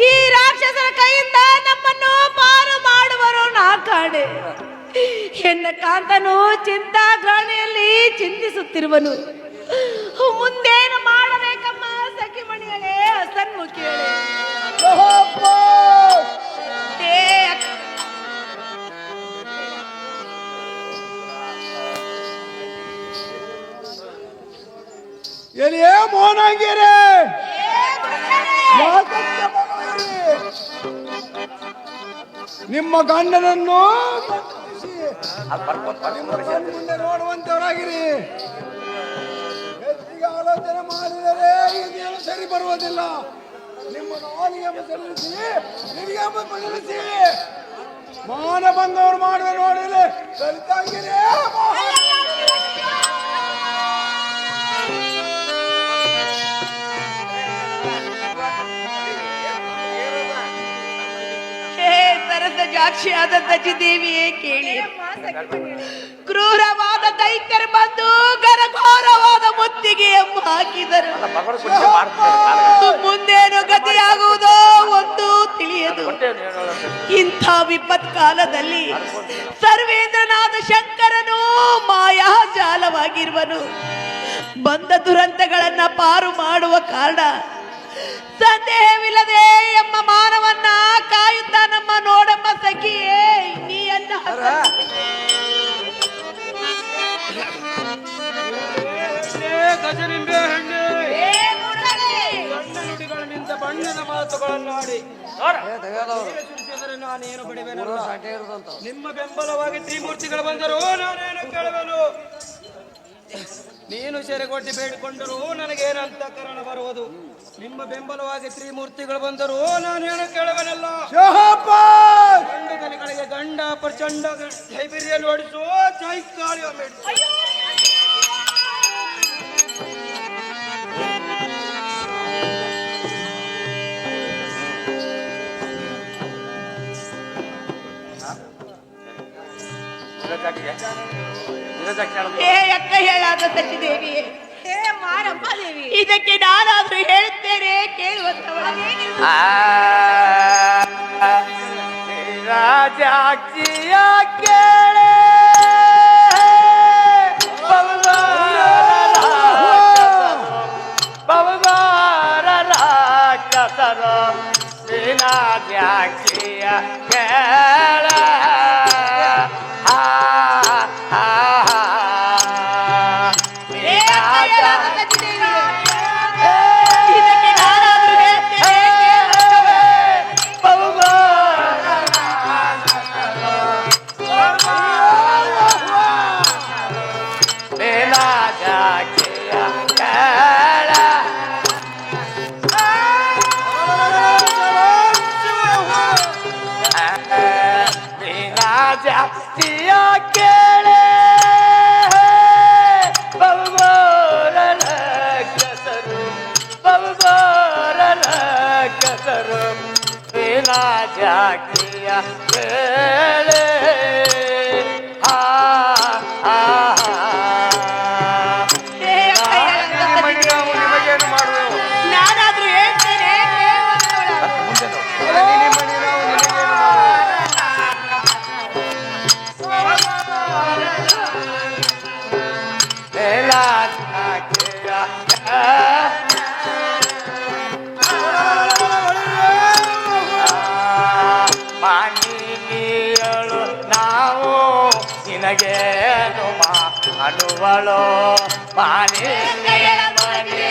ಈ ರಾಕ್ಷಸರ ಕೈಯಿಂದ ನಮ್ಮನ್ನು ಪಾರು ಮಾಡುವರು ನಾ ಕಾಣೆ. ಎನ್ನ ಕಾಂತನು ಚಿಂತಾಗ್ರಾಣಿಯಲ್ಲಿ ಚಿಂತಿಸುತ್ತಿರುವನು. ಮುಂದೇನು ಮಾಡಬೇಕಮ್ಮ ಸಖಿಮಣಿಗಳೇ, ಹಸನ್ಮುಖಿಗಳೇ? ಎಲ್ಲಿಯೇ ಮೋನಾಂಗಿರೆ ನಿಮ್ಮ ಗಂಡನನ್ನು ಮುಂದೆ ನೋಡುವಂತವರಾಗಿರಿ. ಹೆಚ್ಚಿಗೆ ಆಲೋಚನೆ ಮಾಡಿದರೆ ಇದೇನು ಸರಿ ಬರುವುದಿಲ್ಲ. ನಿಮ್ಮ ನಾಲಿಗೆ ಸಲ್ಲಿಸಿ ನಿಮಗೆ ಬದಲಿಸಿ ಮಾನಭಂಗವರು ಮಾಡುವ ನೋಡಿದರೆ ಸರಿತಾಗಿರೇ. ಸಾಕ್ಷಿಯಾದ ದಜಿದೇವಿಯೇ ಕೇಳಿ, ಕ್ರೂರವಾದ ದೈತ್ಯರು ಬಂದು ಘನಘೋರವಾದ ಮುತ್ತಿಗೆ ಹಾಕಿದರು. ಮುಂದೇನು ಗತಿಯಾಗುವುದೋ ಒಂದು ತಿಳಿಯದು. ಇಂಥ ವಿಪತ್ಕಾಲದಲ್ಲಿ ಸರ್ವೇಂದ್ರನಾದ ಶಂಕರನು ಮಾಯಾಜಾಲವಾಗಿರುವನು. ಬಂದ ದುರಂತಗಳನ್ನ ಪಾರು ಮಾಡುವ ಕಾರಣ ಸಂದೇಹವಿಲ್ಲದೆ ಎಂಬ ಮಾನವನ್ನ ಕಾಯುತ್ತಾ ನಮ್ಮ ನೋಡಮ್ಮ ಸಖಿಯೇ ನೀಯನ್ನ ಗಜನಿಂಬೆ ಹಣ್ಣೆ ಸಣ್ಣ ನುಡಿಗಳಿಂದ ಬಣ್ಣದ ಮಾತುಗಳನ್ನಾಡಿ ನಾನೇನು ಬಡಿವೆನಲ್ಲ. ನಿಮ್ಮ ಬೆಂಬಲವಾಗಿ ತ್ರಿಮೂರ್ತಿಗಳು ಬಂದರೂ ನಾನೇನು ಕೇಳುವೆನು. ನೀನು ಸೆರೆಗೊಡ್ಡಿ ಬೇಡಿಕೊಂಡರೂ ನನಗೇನಂತ ಕಾರಣ ಬರುವುದು. ನಿಮ್ಮ ಬೆಂಬಲವಾಗಿ ತ್ರಿಮೂರ್ತಿಗಳು ಬಂದರೂ ನಾನೇನು ಕೇಳುವನಲ್ಲ. ಗಂಡು ಕಲಿಗಳಿಗೆ ಗಂಡ ಪ್ರಚಂಡ ಜೈಬಿರಿಯಲ್ಲಿ ಓಡಿಸೋ ಜೈಕಾಳಿ ಅಕ್ಕ ಹೇಳಾದ ಸಚಿದೇವಿಯೇ, ಹೇ ಮಾರಂಭಾದೇವಿ, ಇದಕ್ಕೆ ನಾನಾದ್ರೂ ಹೇಳುತ್ತೇನೆ ಕೇಳುವಂತವಳ ರಾಜಾಕ್ಷಿಯ ಕೇಳೆ ಪವಗಾರ ರಾಕ್ಷಸರ ರಾಜಾಕ್ಷಿಯ ಕೇಳ ಜಾಕಿಯ ಕೇಳೆ ನಿನಗೇನು ಮಾಡುವಳು ಮಾನಿ ಮನಿ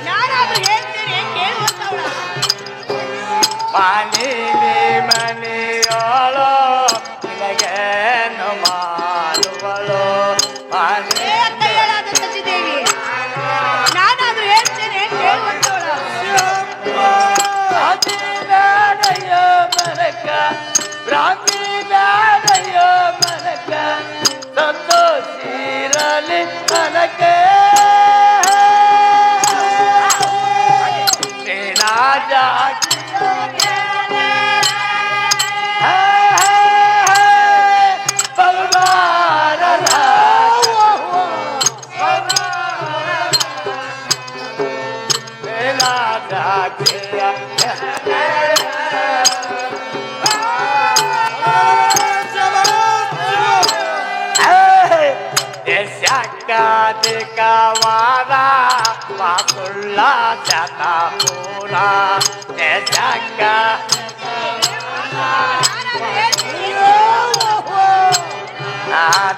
ನಾನಾದ್ರೂ ಹೇಳ್ತೇನೆ ಕೇಳುವಂತವಳ ಮಾನಿನಿ ಮನಿಯೋಳು ನಿನಗೇನು ಮಾಡುವಳು ಮಾನಿ ಕೈಯಳಾದ ಸಚಿದೇವಿ ನಾನಾದ್ರೂ ಹೇಳ್ತೇನೆ ಕೇಳುವಂತವಳ ಬ್ರಾಹ್ಮಿ ಮನಕ ಬ್ರಾಹ್ಮಿ ಮನಕ ಸಂತೋಷಿರಲಿ ಮನಕ ದೇಶವಾದ ವಾಸುಳ್ಳ ಶತಪುರ ದೇಶಕ್ಕ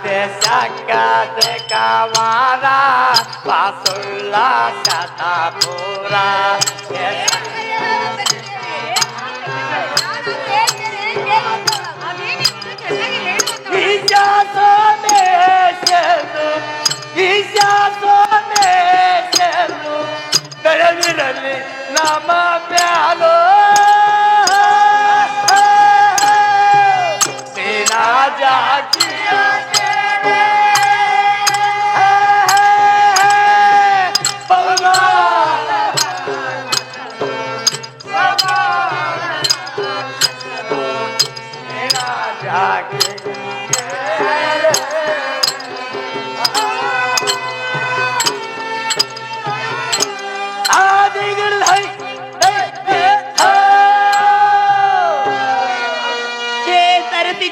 ದೇಶಕ್ಕ ದೇಶವಾದ ವಾಸುಳ್ಳ ಶತಪುರ ಈಶಾ ಸೋಮೇಶನು ಈಶಾ ಸೋಮೇಶನು ಬೆಳಗಿರಲಿ ನಮ್ಮ ಬ್ಯಾಲೋ ಸೀನಾ ಜಾತಿಯ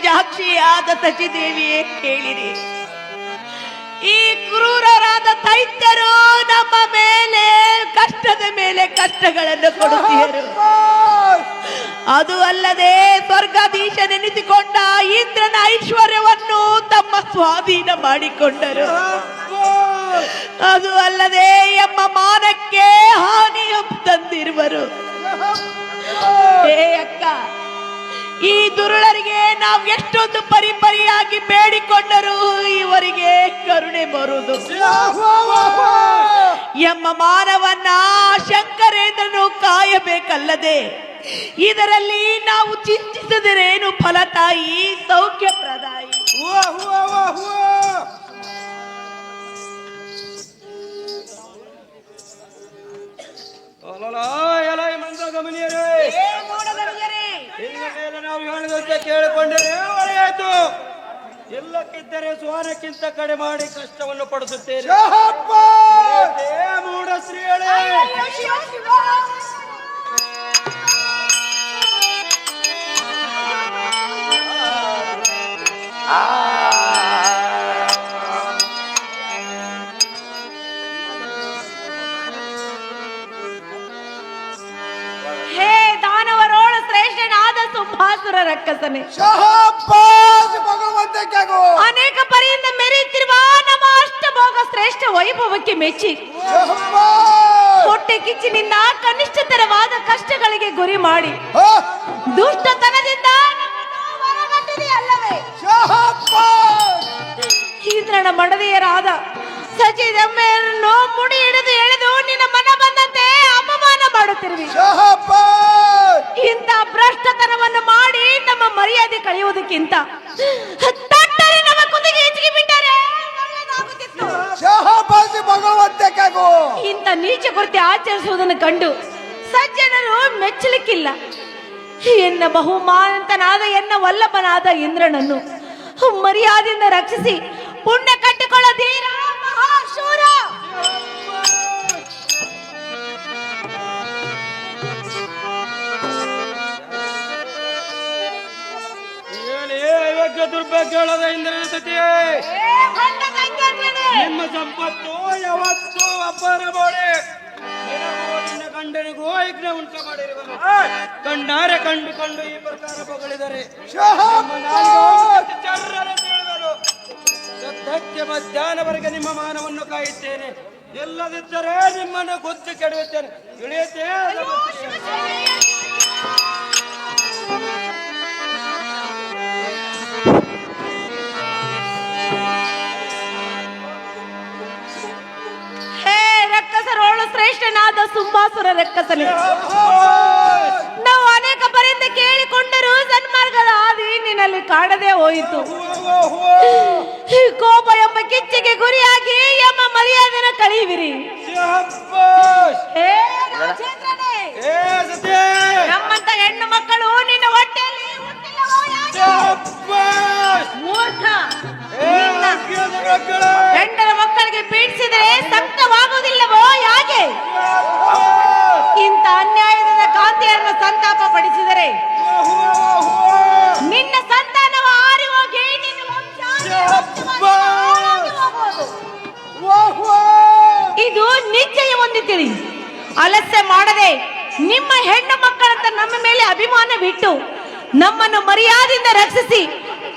ಸಾಕ್ಷಿಯಾದ ಸಚಿದೇವಿಯೇ ಕೇಳಿರಿ, ಈ ಕ್ರೂರರಾದ ದೈತ್ಯರು ನಮ್ಮ ಮೇಲೆ ಕಷ್ಟಗಳನ್ನು ಕೊಡುತ್ತೀರು. ಅದು ಅಲ್ಲದೆ ಸ್ವರ್ಗಾಧೀಶನೆನಿಸಿಕೊಂಡ ಇಂದ್ರನ ಐಶ್ವರ್ಯವನ್ನು ತಮ್ಮ ಸ್ವಾಧೀನ ಮಾಡಿಕೊಂಡರು. ಅದು ಅಲ್ಲದೆ ಎಮ್ಮ ಮಾನಕ್ಕೆ ಹಾನಿಯ ತಂದಿರುವರು. ಹೇ ಅಕ್ಕ, ಈ ದುರುಳರಿಗೆ ನಾವು ಎಷ್ಟೊಂದು ಪರಿಪರಿಯಾಗಿ ಬೇಡಿಕೊಂಡರೂ ಇವರಿಗೆ ಕರುಣೆ ಬರುವುದು. ಎಮ್ಮ ಮಾನವನ್ನ ಶಂಕರೇಂದ್ರನು ಕಾಯಬೇಕಲ್ಲದೆ ಇದರಲ್ಲಿ ನಾವು ಚಿಂತಿಸದಿರೇನು ಫಲತಾಯಿ ಸೌಖ್ಯಪ್ರದಾಯಿ. ಇನ್ನು ಮೇಲೆ ನಾವು ಹೇಳಿದಂತೆ ಕೇಳಿಕೊಂಡರೆ ಒಳ್ಳೆಯಾಯ್ತು. ಎಲ್ಲಕ್ಕಿದ್ದರೆ ಸ್ವಾನಕ್ಕಿಂತ ಕಡೆ ಮಾಡಿ ಕಷ್ಟವನ್ನು ಪಡಿಸುತ್ತೇನೆ. ಮೂಢ ಶ್ರೀಗಳೇ, ಸುಂಭಾಸುರ ರಕ್ಕಸನೆ, ಭಗವಂತಕ್ಕಾಗೋ ಅನೇಕ ಪರಿಯಿಂದ ಮೆರೆಯುತ್ತಿರುವ ನಮ್ಮ ಅಷ್ಟಭೋಗ ಶ್ರೇಷ್ಠ ವೈಭವಕ್ಕೆ ಮೆಚ್ಚಿ ಹೊಟ್ಟೆ ಕಿಚ್ಚಿನಿಂದ ಕನಿಷ್ಠತರವಾದ ಕಷ್ಟಗಳಿಗೆ ಗುರಿ ಮಾಡಿ ದುಷ್ಟತನದಿಂದ ಇಂದ್ರನ ಮಡದಿಯರಾದ ಸಚಿದಮ್ಮೆಯನ್ನು ಮುಡಿ ಹಿಡಿದು ಎಳೆದು ನಿನ್ನ ಮನ ಬಂದಂತೆ ಅಪಮಾನ ಮಾಡುತ್ತಿರುವಿ. ಇಂಥ ಭ್ರಷ್ಟತನವನ್ನು ಮಾಡಿ ನಮ್ಮ ಮರ್ಯಾದೆ ಕಳೆಯುವುದಕ್ಕಿಂತ ನಮ್ಮ ಕುದಿಗೆ ಹೆಚ್ಚಿಗೆ ಬಿಟ್ಟರೆ ಇಂಥ ನೀಚ ಕೃತ್ಯ ಆಚರಿಸುವುದನ್ನು ಕಂಡು ಸಜ್ಜನರು ಮೆಚ್ಚಲಿಕ್ಕಿಲ್ಲ. ಎನ್ನ ಬಹುಮಾನಂತನಾದ ಎನ್ನ ವಲ್ಲಭನಾದ ಇಂದ್ರನನ್ನು ಮರ್ಯಾದೆಯಿಂದ ರಕ್ಷಿಸಿ ಪುಣ್ಯ ಕಟ್ಟಿಕೊಳ್ಳದೀರ ಮಹಾಶೂರ. ದುರ್ಭಾಗ್ಯಳಾದ ಇಂದ್ರನ ಸತಿಯೇ, ನಿಮ್ಮ ಸಂಪತ್ತು ಯಾವತ್ತೂ ಅಬ್ಬರ ಮಾಡಿ ನಿನ್ನ ಗಂಡನಿಗೂ ಯಜ್ಞ ಉಂಟು ಮಾಡಿರುವನು. ಕಣ್ಣಾರೆ ಕಂಡುಕೊಂಡು ಈ ಪ್ರಕಾರ ಹೊಗಳಿದರೆ ಮಧ್ಯಾಹ್ನವರೆಗೆ ನಿಮ್ಮ ಮಾನವನ್ನು ಕಾಯುತ್ತೇನೆ. ಇಲ್ಲದಿದ್ದರೆ ನಿಮ್ಮನ್ನು ಗುದ್ದು ಕೆಡವುತ್ತೇನೆ. ಇಳಿಯುತ್ತೇ ರಕ್ಕಸರೋಳು ಶ್ರೇಷ್ಠನಾದ ಸುಂಬಾಸುರ ರಕ್ಕಸನೇ, ನಾವು ಅನೇಕ ಪರಿಂದ ಕೇಳಿಕೊಂಡರೂ ಸನ್ಮಾರ್ಗದ ಆದಿ ನಿನ್ನಲ್ಲಿ ಕಾಣದೆ ಹೋಯಿತು. ಈ ಕೋಪ ಎಂಬ ಕಿಚ್ಚಿಗೆ ಗುರಿಯಾಗಿ ಎಂಬ ಮರ್ಯಾದೆನ ಕಳೆಯುವಿರಿ. ನಮ್ಮಂತ ಹೆಣ್ಣು ಮಕ್ಕಳು ನಿನ್ನ ಹೊಟ್ಟೆಯಲ್ಲಿ ಹುಟ್ಟಿಲ್ಲವೋ ಯಾಕೆ? ಮೂರ್ಖ, ಗಂಡನ ಮಕ್ಕಳಿಗೆ ಪೀಡಿಸಿದರೆ ಸಂಕಟವಾಗುವುದಿಲ್ಲವೋ ಯಾಕೆ? ಇಂಥ ಅನ್ಯಾಯದ ಕಾಂತಿಯನ್ನು ಸಂತಾಪ ಪಡಿಸಿದರೆ ನಿನ್ನ ಸಂತಾನವ ಆರಿ ಹೋಗಿ ನಿನ್ನ ವಂಶ ಹಾಳಾಗಿ ಹೋಗುವುದು. ಇದು ನಿಶ್ಚಯ ಒಂದು ತಿಳಿ. ಆಲಸ್ಯ ಮಾಡದೆ ನಿಮ್ಮ ಹೆಣ್ಣು ಮಕ್ಕಳಂತ ನಮ್ಮ ಮೇಲೆ ಅಭಿಮಾನವಿಟ್ಟು ನಮ್ಮನ್ನು ಮರ್ಯಾದೆಯಿಂದ ರಕ್ಷಿಸಿ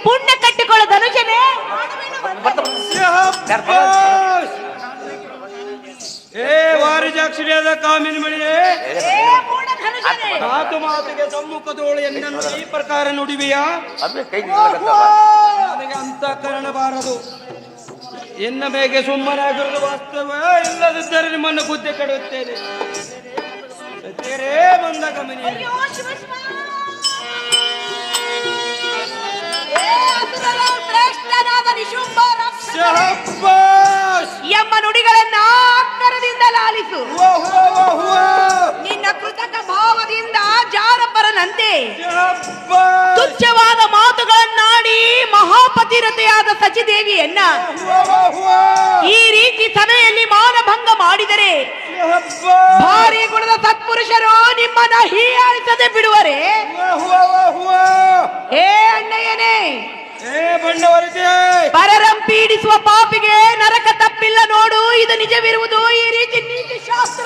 ಪುಣ್ಯ ಕಟ್ಟಿಕೊಳ್ಳೋ ಧನುಜನೇ. ವಾರಿಜಾಕ್ಷರಿಯಾದ ಕಾಮಿನಿ ಮಣಿಯೇ, ಮಾತು ಮಾತಿಗೆ ಸಮ್ಮುಖದೋಳು ಎನ್ನನ್ನು ಈ ಪ್ರಕಾರ ನುಡಿವೆಯಾ? ನನಗೆ ಅಂತ ಕಾರಣಬಾರದು. ಎನ್ನ ಮೇಗೆ ಸುಮ್ಮನಾಗಿರುವುದು ವಾಸ್ತವ. ಇಲ್ಲದಿದ್ದರೆ ನಿಮ್ಮನ್ನು ಬುದ್ಧಿ ಕೆಡುತ್ತೇನೆ. ಬಂದ ಗಮನಿ ಎಂಬ ನುಡಿಗಳನ್ನ ಅಕ್ಕರದಿಂದ ಲಾಲಿಸು. ನಿನ್ನ ಕೃತಕ ಭಾವದಿಂದ ಜಾರಪರನಂತೆ ತುಚ್ಛವಾದ ಮಾತುಗಳನ್ನಾಡಿ ಮಹಾಪತಿರತೆಯಾದ ಸಚಿದೇವಿಯನ್ನ ಈ ರೀತಿ ಸಭೆಯಲ್ಲಿ ಮಾನಭಂಗ ಮಾಡಿದರೆ ಭಾರಿ ಗುಣದ ಸತ್ಪುರುಷರು ನಿಮ್ಮನ್ನ ಹೀಯಾಳಿಸದೆ ಬಿಡುವರೆ? ಏ ಅಣ್ಣಯ್ಯನೇ, ಪರರಂ ಪೀಡಿಸುವ ಪಾಪಿಗೆ ನರಕ ತಪ್ಪಿಲ್ಲ ನೋಡು. ಇದು ನಿಜವಿರುವುದು. ಈ ರೀತಿ ನೀತಿ ಶಾಸ್ತ್ರ.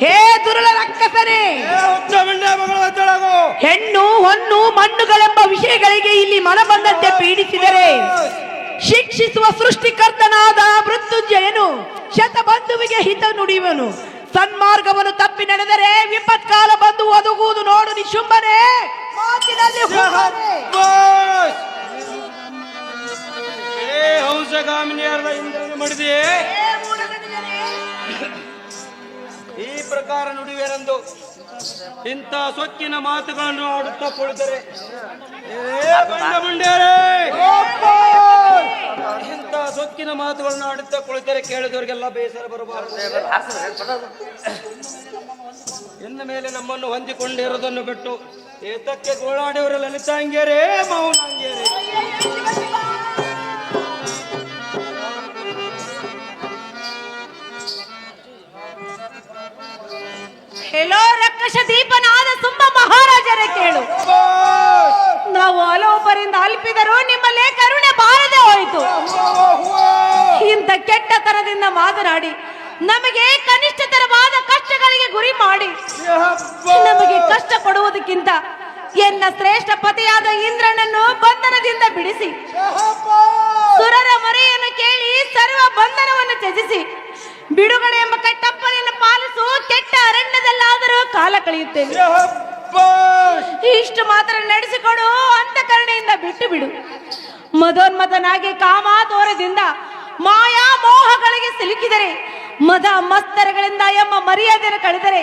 ಹೇ ದುರುಳ ರಕ್ಕಸನೇ, ಹೆಣ್ಣು ಹೊನ್ನು ಮಣ್ಣುಗಳೆಂಬ ವಿಷಯಗಳಿಗೆ ಇಲ್ಲಿ ಮನ ಬಂದಂತೆ ಪೀಡಿಸಿದರೆ ಶಿಕ್ಷಿಸುವ ಸೃಷ್ಟಿಕರ್ತನಾದ ಮೃತ್ಯುಂಜಯನು ಶತಬಂಧುವಿಗೆ ಹಿತ ನುಡಿಯುವನು. ಸನ್ಮಾರ್ಗವನ್ನು ತಪ್ಪಿ ನಡೆದರೆ ವಿಪತ್ಕಾಲ ಬಂದು ಒದಗುವುದು ನೋಡು ನಿಶುಂಭನೆ. ಮಾತಿನಲ್ಲಿ ಹಂಸಗಾಮಿನಿಯರ ಇಂದ್ರನು ಮಾಡಿದೆಯೇ ಈ ಪ್ರಕಾರ ನುಡಿವೆರೆಂದು ಇಂಥ ಸೊಕ್ಕಿನ ಮಾತುಗಳನ್ನು ಆಡುತ್ತಾ ಕುಳಿತರೆ ಇಂಥ ಸೊಕ್ಕಿನ ಮಾತುಗಳನ್ನು ಆಡುತ್ತಾ ಕುಳಿತರೆ ಕೇಳಿದವರಿಗೆಲ್ಲ ಬೇಸರ ಬರಬಾರದು. ಇನ್ನ ಮೇಲೆ ನಮ್ಮನ್ನು ಹೊಂದಿಕೊಂಡಿರುವುದನ್ನು ಬಿಟ್ಟು ಏತಕ್ಕೆ ಗೋಳಾಡಿಯವರ ಲಲಿತಾಂಗ್ಯರೇ ಮೌನಾಂಗ್ಯರೇ. ಹೇಳೋ ರಕ್ಕಶ ದೀಪನಾದ ಸುಂಬ ಮಹಾರಾಜರೇ ಕೇಳು. ನಾವು ಹಲವೊಬ್ಬರಿಂದ ಅಲ್ಪಿದರೂ ನಿಮ್ಮಲ್ಲೇ ಕರುಣೆ ಬಾರದೆ ಹೋಯಿತು. ಇಂಥ ಕೆಟ್ಟತನದಿಂದ ಮಾತನಾಡಿ ನಮಗೆ ಕನಿಷ್ಠತರವಾದ ಕಷ್ಟಗಳಿಗೆ ಗುರಿ ಮಾಡಿ ನಮಗೆ ಕಷ್ಟ ಕೊಡುವುದಕ್ಕಿಂತ ಎನ್ನ ಶ್ರೇಷ್ಠ ಪತಿಯಾದ ಇಂದ್ರನನ್ನು ಬಂಧನದಿಂದ ಬಿಡಿಸಿ ಸುರರ ಮರೆಯನ್ನು ಕೇಳಿ ಸರ್ವ ಬಂಧನವನ್ನು ತ್ಯಜಿಸಿ ಬಿಡುಗಡೆ ಎಂಬ ಕಟ್ಟಪ್ಪನೆಯನ್ನು ಪಾಲಿಸು. ಕೆಟ್ಟ ಅರಣ್ಯದಲ್ಲಾದರೂ ಕಾಲ ಕಳೆಯುತ್ತೇನೆ. ಇಷ್ಟು ಮಾತ್ರ ನಡೆಸಿಕೊಡು. ಅಂತಃಕರಣೆಯಿಂದ ಬಿಟ್ಟು ಬಿಡು. ಮದೋನ್ಮತನಾಗಿ ಕಾಮಾತೋರದಿಂದ ಮಾಯಾ ಮೋಹಗಳಿಗೆ ಸಿಲುಕಿದರೆ ಮದ ಮಸ್ತರಗಳಿಂದ ಎಂಬ ಮರ್ಯಾದೆಯನ್ನು ಕಳೆದರೆ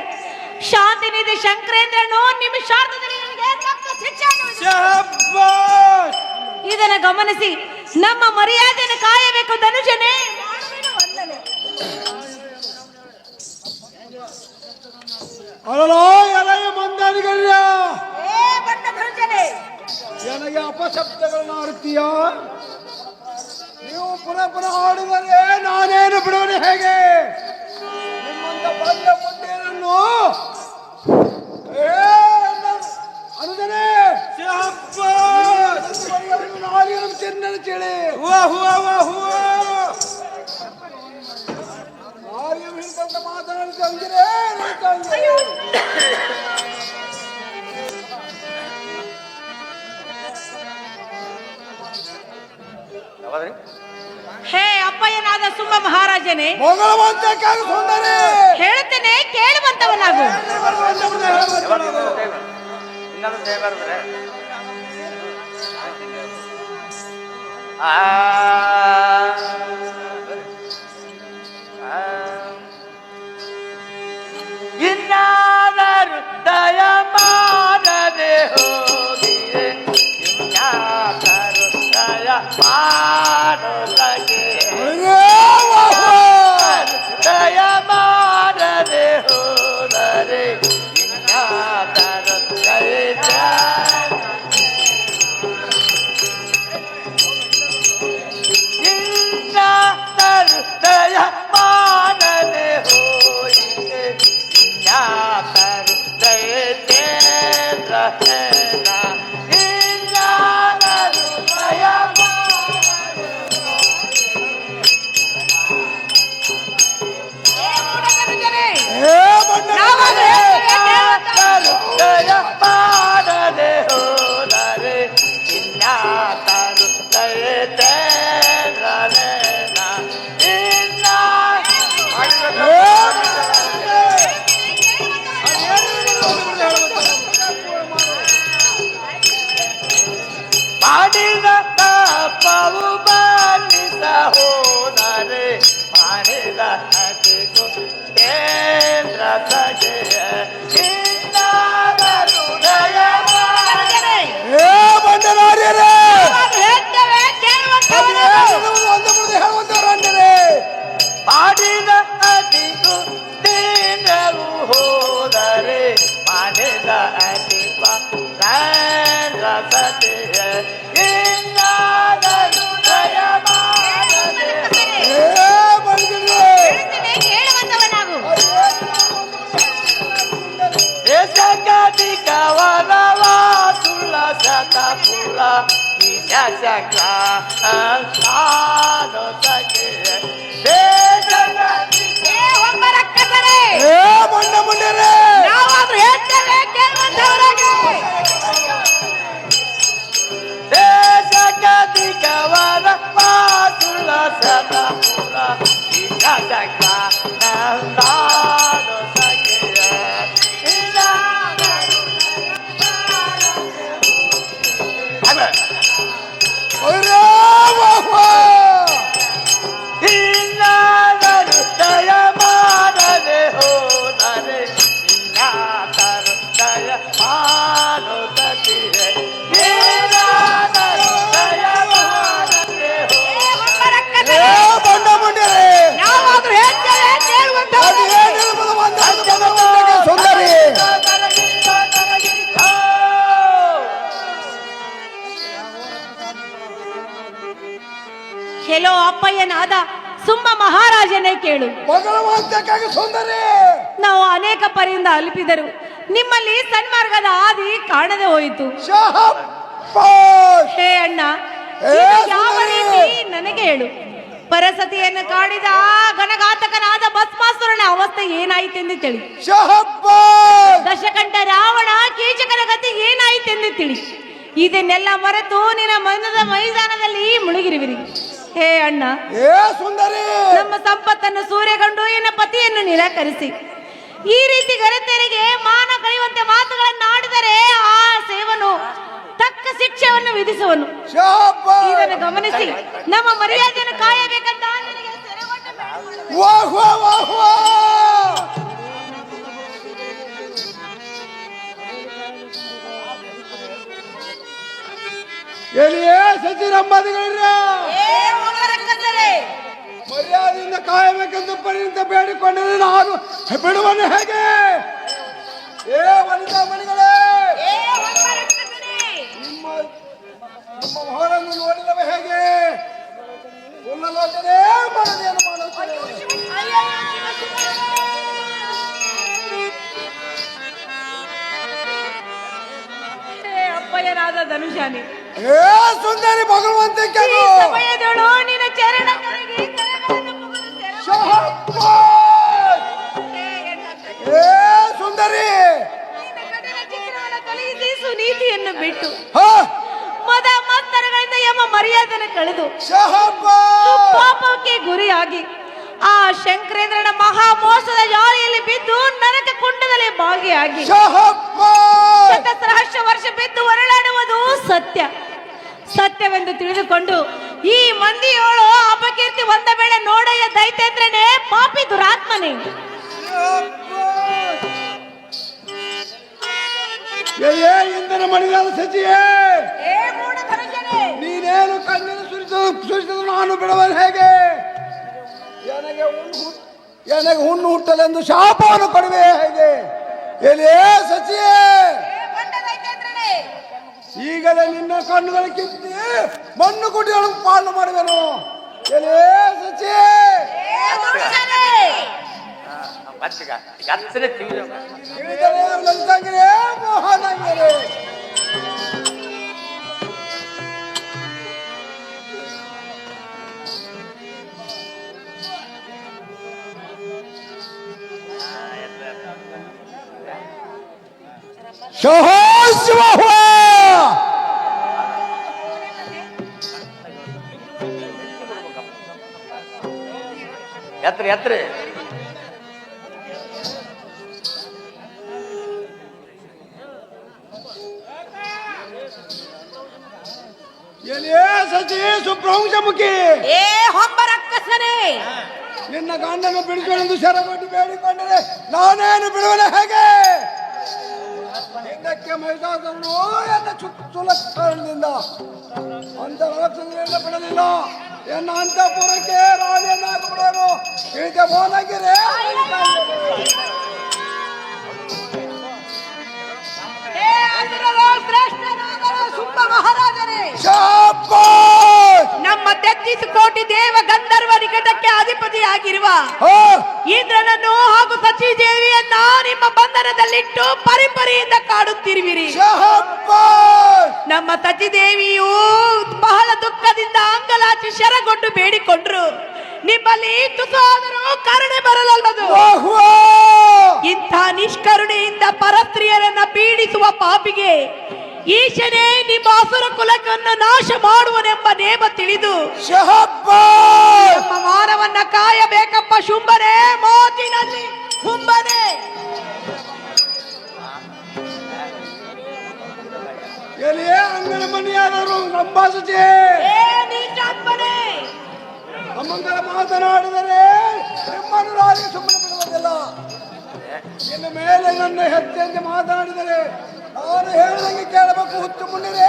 ಶಾಂತಿ ನಿಧಿ ಶಂಕರೇಂದ್ರನು ನಿಮಿಷಾರ್ಧದಲ್ಲಿ ಇದನ್ನು ಗಮನಿಸಿ ನಮ್ಮ ಮರ್ಯಾದೆಯನ್ನು ಕಾಯಬೇಕು ಧನುಜನೇ. ಅಲೋ ಎಲೆಯ ಮಂದಾರಿಗಳ್ಯ, ನನಗೆ ಅಪಶಬ್ದಗಳನ್ನ ಆಡುತ್ತೀಯ? ನೀವು ಪುನಃ ಆಡುವರೆ ನಾನೇನು ಬಿಡುವರೆ ಹೇಗೆ? ನಿಮ್ಮಂತ ಬಂದ ಮುಂದೇನನ್ನು ಅನುಜನೇ ನಾನೇನು ಚೆನ್ನ ಚೇಳಿ ಆರ್ಯಂ ಹಿಡ್ಕೊಂಡ ಮಾತನಾಡ್ತಂದ್ರೆ ಹೌದ್ರಿ? ಹೇ ಅಪ್ಪಯ್ಯನಾದ ಸುಮ್ಮ ಮಹಾರಾಜನೇ, ಭಗವಂತಕ್ಕಾಗಿ ಸುಂದರಿ ಹೇಳುತ್ತೇನೆ ಕೇಳುವಂತವನಾಗು. ಇನ್ನೊಂದು ಜಯ ಬರ್ದ್ರೆ ಇನ್ನಾದರೂ ದಯ ಮಾಡದೆ ಹೋಗಿರೆ, ಇನ್ನಾದರೂ ದಯ ಮಾಡಲಗೆ, ದಯ ಮಾಡದೆ ಹೋದರೆ ಇನ್ನಾದರೂ ದಯ ದಯ ಮಾಡದೆ ಹೋಯಿತೆ, ಇನ್ನಾದರೂ ದಯ ಚೇಂದ್ರಹೇನ, ಇನ್ನಾದರೂ ದಯ ದಯ ಮಾಡದೆ ಹೋದರೆ ಇನ್ನಾದರೂ ದಯ ಚೇಂದ್ರಹೇನ, ಮಾಡಿದ ಪಾಪವು ಬಾಲಿಸ ಹೋದರೆ ಮಾಡಿದ ಹತಿಗೂ ಕೇಂದ್ರ ಸಜೆಯ, ಇನ್ನಾದರೂ ದಯ ಮಾಡಿದ ಅತಿಗೂ ದೀನವು ಹೋದರೆ ಮಾಡಿದ ಅತಿಪ ರಸತೆಯ, ಇನ್ನಾದರೂ ದಯ ಮಾಡದೆ ದೇಶಕವರವ ಸುಳ್ಳ ಶತಪುರ ವಿಜಯಕ ಸಾನು ಸಖೆಯ, ದೇಶಕವರ ಸುಳ್ಳ ಶತಪುರ ವಿಜಯಕ ಸಾನು ಸಖೆಯ, ಇನ್ನಾದರೂ ದಯ ಮಾಡದೆ ಹೋದರೆ ಇನ್ನಾದರೂ ದಯ ಮಾಡುತ್ತಿದೆ, ಇನ್ನಾದರೂ ದಯ ಮಾಡದೆ ಸುಂದರಿ ಕೆಲೋ ಅಪ್ಪಯ್ಯನಾದ ಸುಮ್ಮ ಮಹಾರಾಜನೇ ಕೇಳು. ಭಗವಂತಕ್ಕಾಗಿ ಸುಂದರಿ ನಾವು ಅನೇಕ ಪರಿಂದ ಅಲ್ಪಿದರು, ನಿಮ್ಮಲ್ಲಿ ಸನ್ಮಾರ್ಗದ ಆದಿ ಕಾಣದೆ ಹೋಯಿತು. ಹೇ ಅಣ್ಣ, ಇದು ಯಾವ ರೀತಿ ನನಗೆ ಹೇಳು. ಪರಸತಿಯನ್ನು ಕಾಡಿದ ಆ ಘನಘಾತಕನಾದ ಭಸ್ಮಾಸುರನ ಅವಸ್ಥೆ ಏನಾಯಿತೆಂದು ತಿಳಿ. ದಶಕಂಠ ರಾವಣ ಕೀಚಕನ ಗತಿ ಏನಾಯಿತೆಂದು ತಿಳಿ. ಇದನ್ನೆಲ್ಲ ಮರೆತು ನಿನ್ನ ಮನದ ಮೈದಾನದಲ್ಲಿ ಮುಳುಗಿರುವಿರಿ. ಹೇ ಅಣ್ಣ, ಸುಂದರಿ ನಮ್ಮ ಸಂಪತ್ತನ್ನು ಸೂರ್ಯಗೊಂಡು ಎನ್ನ ಪತಿಯನ್ನು ನಿರಾಕರಿಸಿ ಈ ರೀತಿ ಗರತೆಯರಿಗೆ ಮಾನ ಕಳೆಯುವಂತೆ ಮಾತುಗಳನ್ನು ಆಡಿದರೆ ಆ ಸೇವನು ತಕ್ಕ ಶಿಕ್ಷೆಯನ್ನು ವಿಧಿಸುವನು. ಇದನ್ನು ಗಮನಿಸಿ ನಮ್ಮ ಮರ್ಯಾದೆಯನ್ನು ಕಾಯಬೇಕಂತ ನನಗೆ ಸೆರೆಗೊಟ್ಟು ಎಲ್ಲಿಯೇ ಸಚಿರಂಬಾದಿಗಳನ್ನ ಮರ್ಯಾದೆಯಿಂದ ಕಾಯಬೇಕೆಂದು ಪರಿಣಿತ ಬೇಡಿಕೊಂಡರೆ ನಾನು ಬಿಡುವನ್ನು ಹೇಗೆ? ಏ ವನಿತಾ ಮಣಿಗಳೇ, ನಿಮ್ಮ ಮೊಹರನ್ನು ನೋಡಿದವ ಹೇಗೆ? ಉಲ್ಲಲೋಚನೆ ಮನದಿಯನ್ನು ಮಾಡುತ್ತೇನೆ. ಅಪ್ಪಯ್ಯನಾದ ಧನುಷಾನಿ, ಏ ಸುಂದರಿ ಭಗವಂತಕ್ಕೆ ಸಮಯದಳು ನಿನ್ನ ಚರಣಗಳಿಗೆ ಏ ಸುಂದರಿ ಸುನೀತಿಯನ್ನು ಬಿಟ್ಟು ಮದ ಮತ್ತರಗಳಿಂದ ಯಮ ಮರ್ಯಾದೆಯನ್ನು ಕಳೆದು ಶಂಕರೇಂದ್ರನ ಮಹಾ ಮೋಸದ ಜಾಲಿಯಲ್ಲಿ ಬಿದ್ದು ನರಕ ಕುಂಡದಲ್ಲಿ ಭಾಗಿಯಾಗಿ ಶಹಬ್ಬಾಸ್! ಶತಸಹಸ್ರ ವರ್ಷ ಬಿದ್ದು ಹೊರಳಾಡುವುದು ಸತ್ಯ. ಸತ್ಯವೆಂದು ತಿಳಿದುಕೊಂಡು ಈ ಮಂದಿಯೋಳು ಅಪಕೀರ್ತಿ ಒಂದ ವೇಳೆ ನೋಡಯ್ಯ ದೈತೇಂದ್ರನೇ, ಪಾಪಿ ದುರಾತ್ಮನೇ. ಏ ಇಂದನ ಮಣಿಗಾಲ ಸಚಿಯೇ, ನೀನೇನು ಕಣ್ಣಿನ ಸುರಿಸಿದ್ರು ನಾನು ಬಿಡುವನು ಹೇಗೆ? ನನಗೆ ಹುಣ್ಣು ಹುಟ್ಟಲೆಂದು ಶಾಪವನ್ನು ಕೊಡುವೆ ಹೇಗೆ? ಎಲೇ ಸಚಿಯೇ, ಈಗಲೇ ನಿನ್ನ ಕಣ್ಣುಗಳ ಕಿತ್ತಿ ಮಣ್ಣು ಕುಡಿಯೊಳಗೆ ಪಾಲು ಮಾಡುವೆನು. ಎಲೇ ಸಚಿಯೇ, ತಿಳಿದರೆ ಲಲಿತಾಂಗಿರೇ, ಮೋಹನಾಂಗಿರೇ. ಶಹೋಶಿವ ಎತ್ರಿ ಎತ್ರಿ ಎಲೇ ಸಚಿ ಸುಪ್ರಹಂಸಮುಖಿ, ಏ ಹೊಂಬ ರಕ್ಕಸನೇ, ನಿನ್ನ ಗಂಡನ್ನು ಬಿಡಿಸಲೆಂದು ಶರಗೊಡ್ಡಿ ಬೇಡಿಕೊಂಡರೆ ನಾನೇನು ಬಿಡುವನ ಹೇಗೆ? ಇದಕ್ಕೆ ಮೈದಾನವನ್ನು ಎನ್ನ ಸುಲಕ್ಷಣದಿಂದ ಅಂತ ರಕ್ಷಣೆಯನ್ನು ಬಿಡಲಿಲ್ಲ. ಎನ್ನ ಅಂತಃಪುರಕ್ಕೆ ರಾಣಿಯನ್ನಾಗಿಬಿಡೋನು. ಇಳಿದ ಮೋನಗಿರೆ ಸುಬ್ಬ ಮಹಾರಾಜರೇ, ಶಾಬಾಷ್! ನಮ್ಮ 33 ಕೋಟಿ ದೇವ ಗಂಧರ್ವ ನಿಕಟಕ್ಕೆ ಅಧಿಪತಿಯಾಗಿರುವ ಇಂದ್ರನನ್ನು ಹಾಗೂ ಸಚೀದೇವಿಯನ್ನ ನಿಮ್ಮ ಬಂಧನದಲ್ಲಿಟ್ಟು ಪರಿಪರಿಯಿಂದ ಕಾಡುತ್ತಿರುವಿರಿ. ಶಾಬಾಷ್! ನಮ್ಮ ಸಚಿದೇವಿಯು ಬಹಳ ದುಃಖದಿಂದ ಅಂಗಲಾಚಿ ಶರಗೊಂಡು ಬೇಡಿಕೊಂಡ್ರು. ನಿಮ್ಮಲ್ಲಿ ತುಸಾದರೂ ಕರುಣೆ ಬರಲಲ್ಲದು. ಇಂಥ ನಿಷ್ಕರುಣೆಯಿಂದ ಪರಸ್ತ್ರೀಯರನ್ನ ಪೀಡಿಸುವ ಪಾಪಿಗೆ ಈಶನೇ ನಿಮ್ಮ ಅಸುರ ಕುಲಕನ್ನು ನಾಶ ಮಾಡುವನೆಂಬ ನೇಮ ತಿಳಿದು ನಮ್ಮ ಮಾನವನ್ನ ಕಾಯಬೇಕಪ್ಪ ಶುಂಭನೇ, ಮೋತಿನಲ್ಲಿ ಹುಂಬನೆ. ಎಲ್ಲಿಯೇ ಅಂಗನ ಮನೆಯಾದರು ಸಂಭಾಷಿಸಿ ಅಮ್ಮಂಗಲ ಮಾತನಾಡಿದರೆ ನಿಮ್ಮನ್ನು ರಾಜಿ ಸುಮ್ಮನೆ ಬಿಡುವುದಿಲ್ಲ. ಇನ್ನು ಮೇಲೆ ನನ್ನ ಹೆಚ್ಚೆಂದು ಮಾತನಾಡಿದರೆ ನಾನು ಹೇಳಿದಂಗೆ ಕೇಳಬೇಕು. ಹುಚ್ಚು ಮುಂಡಿರೆ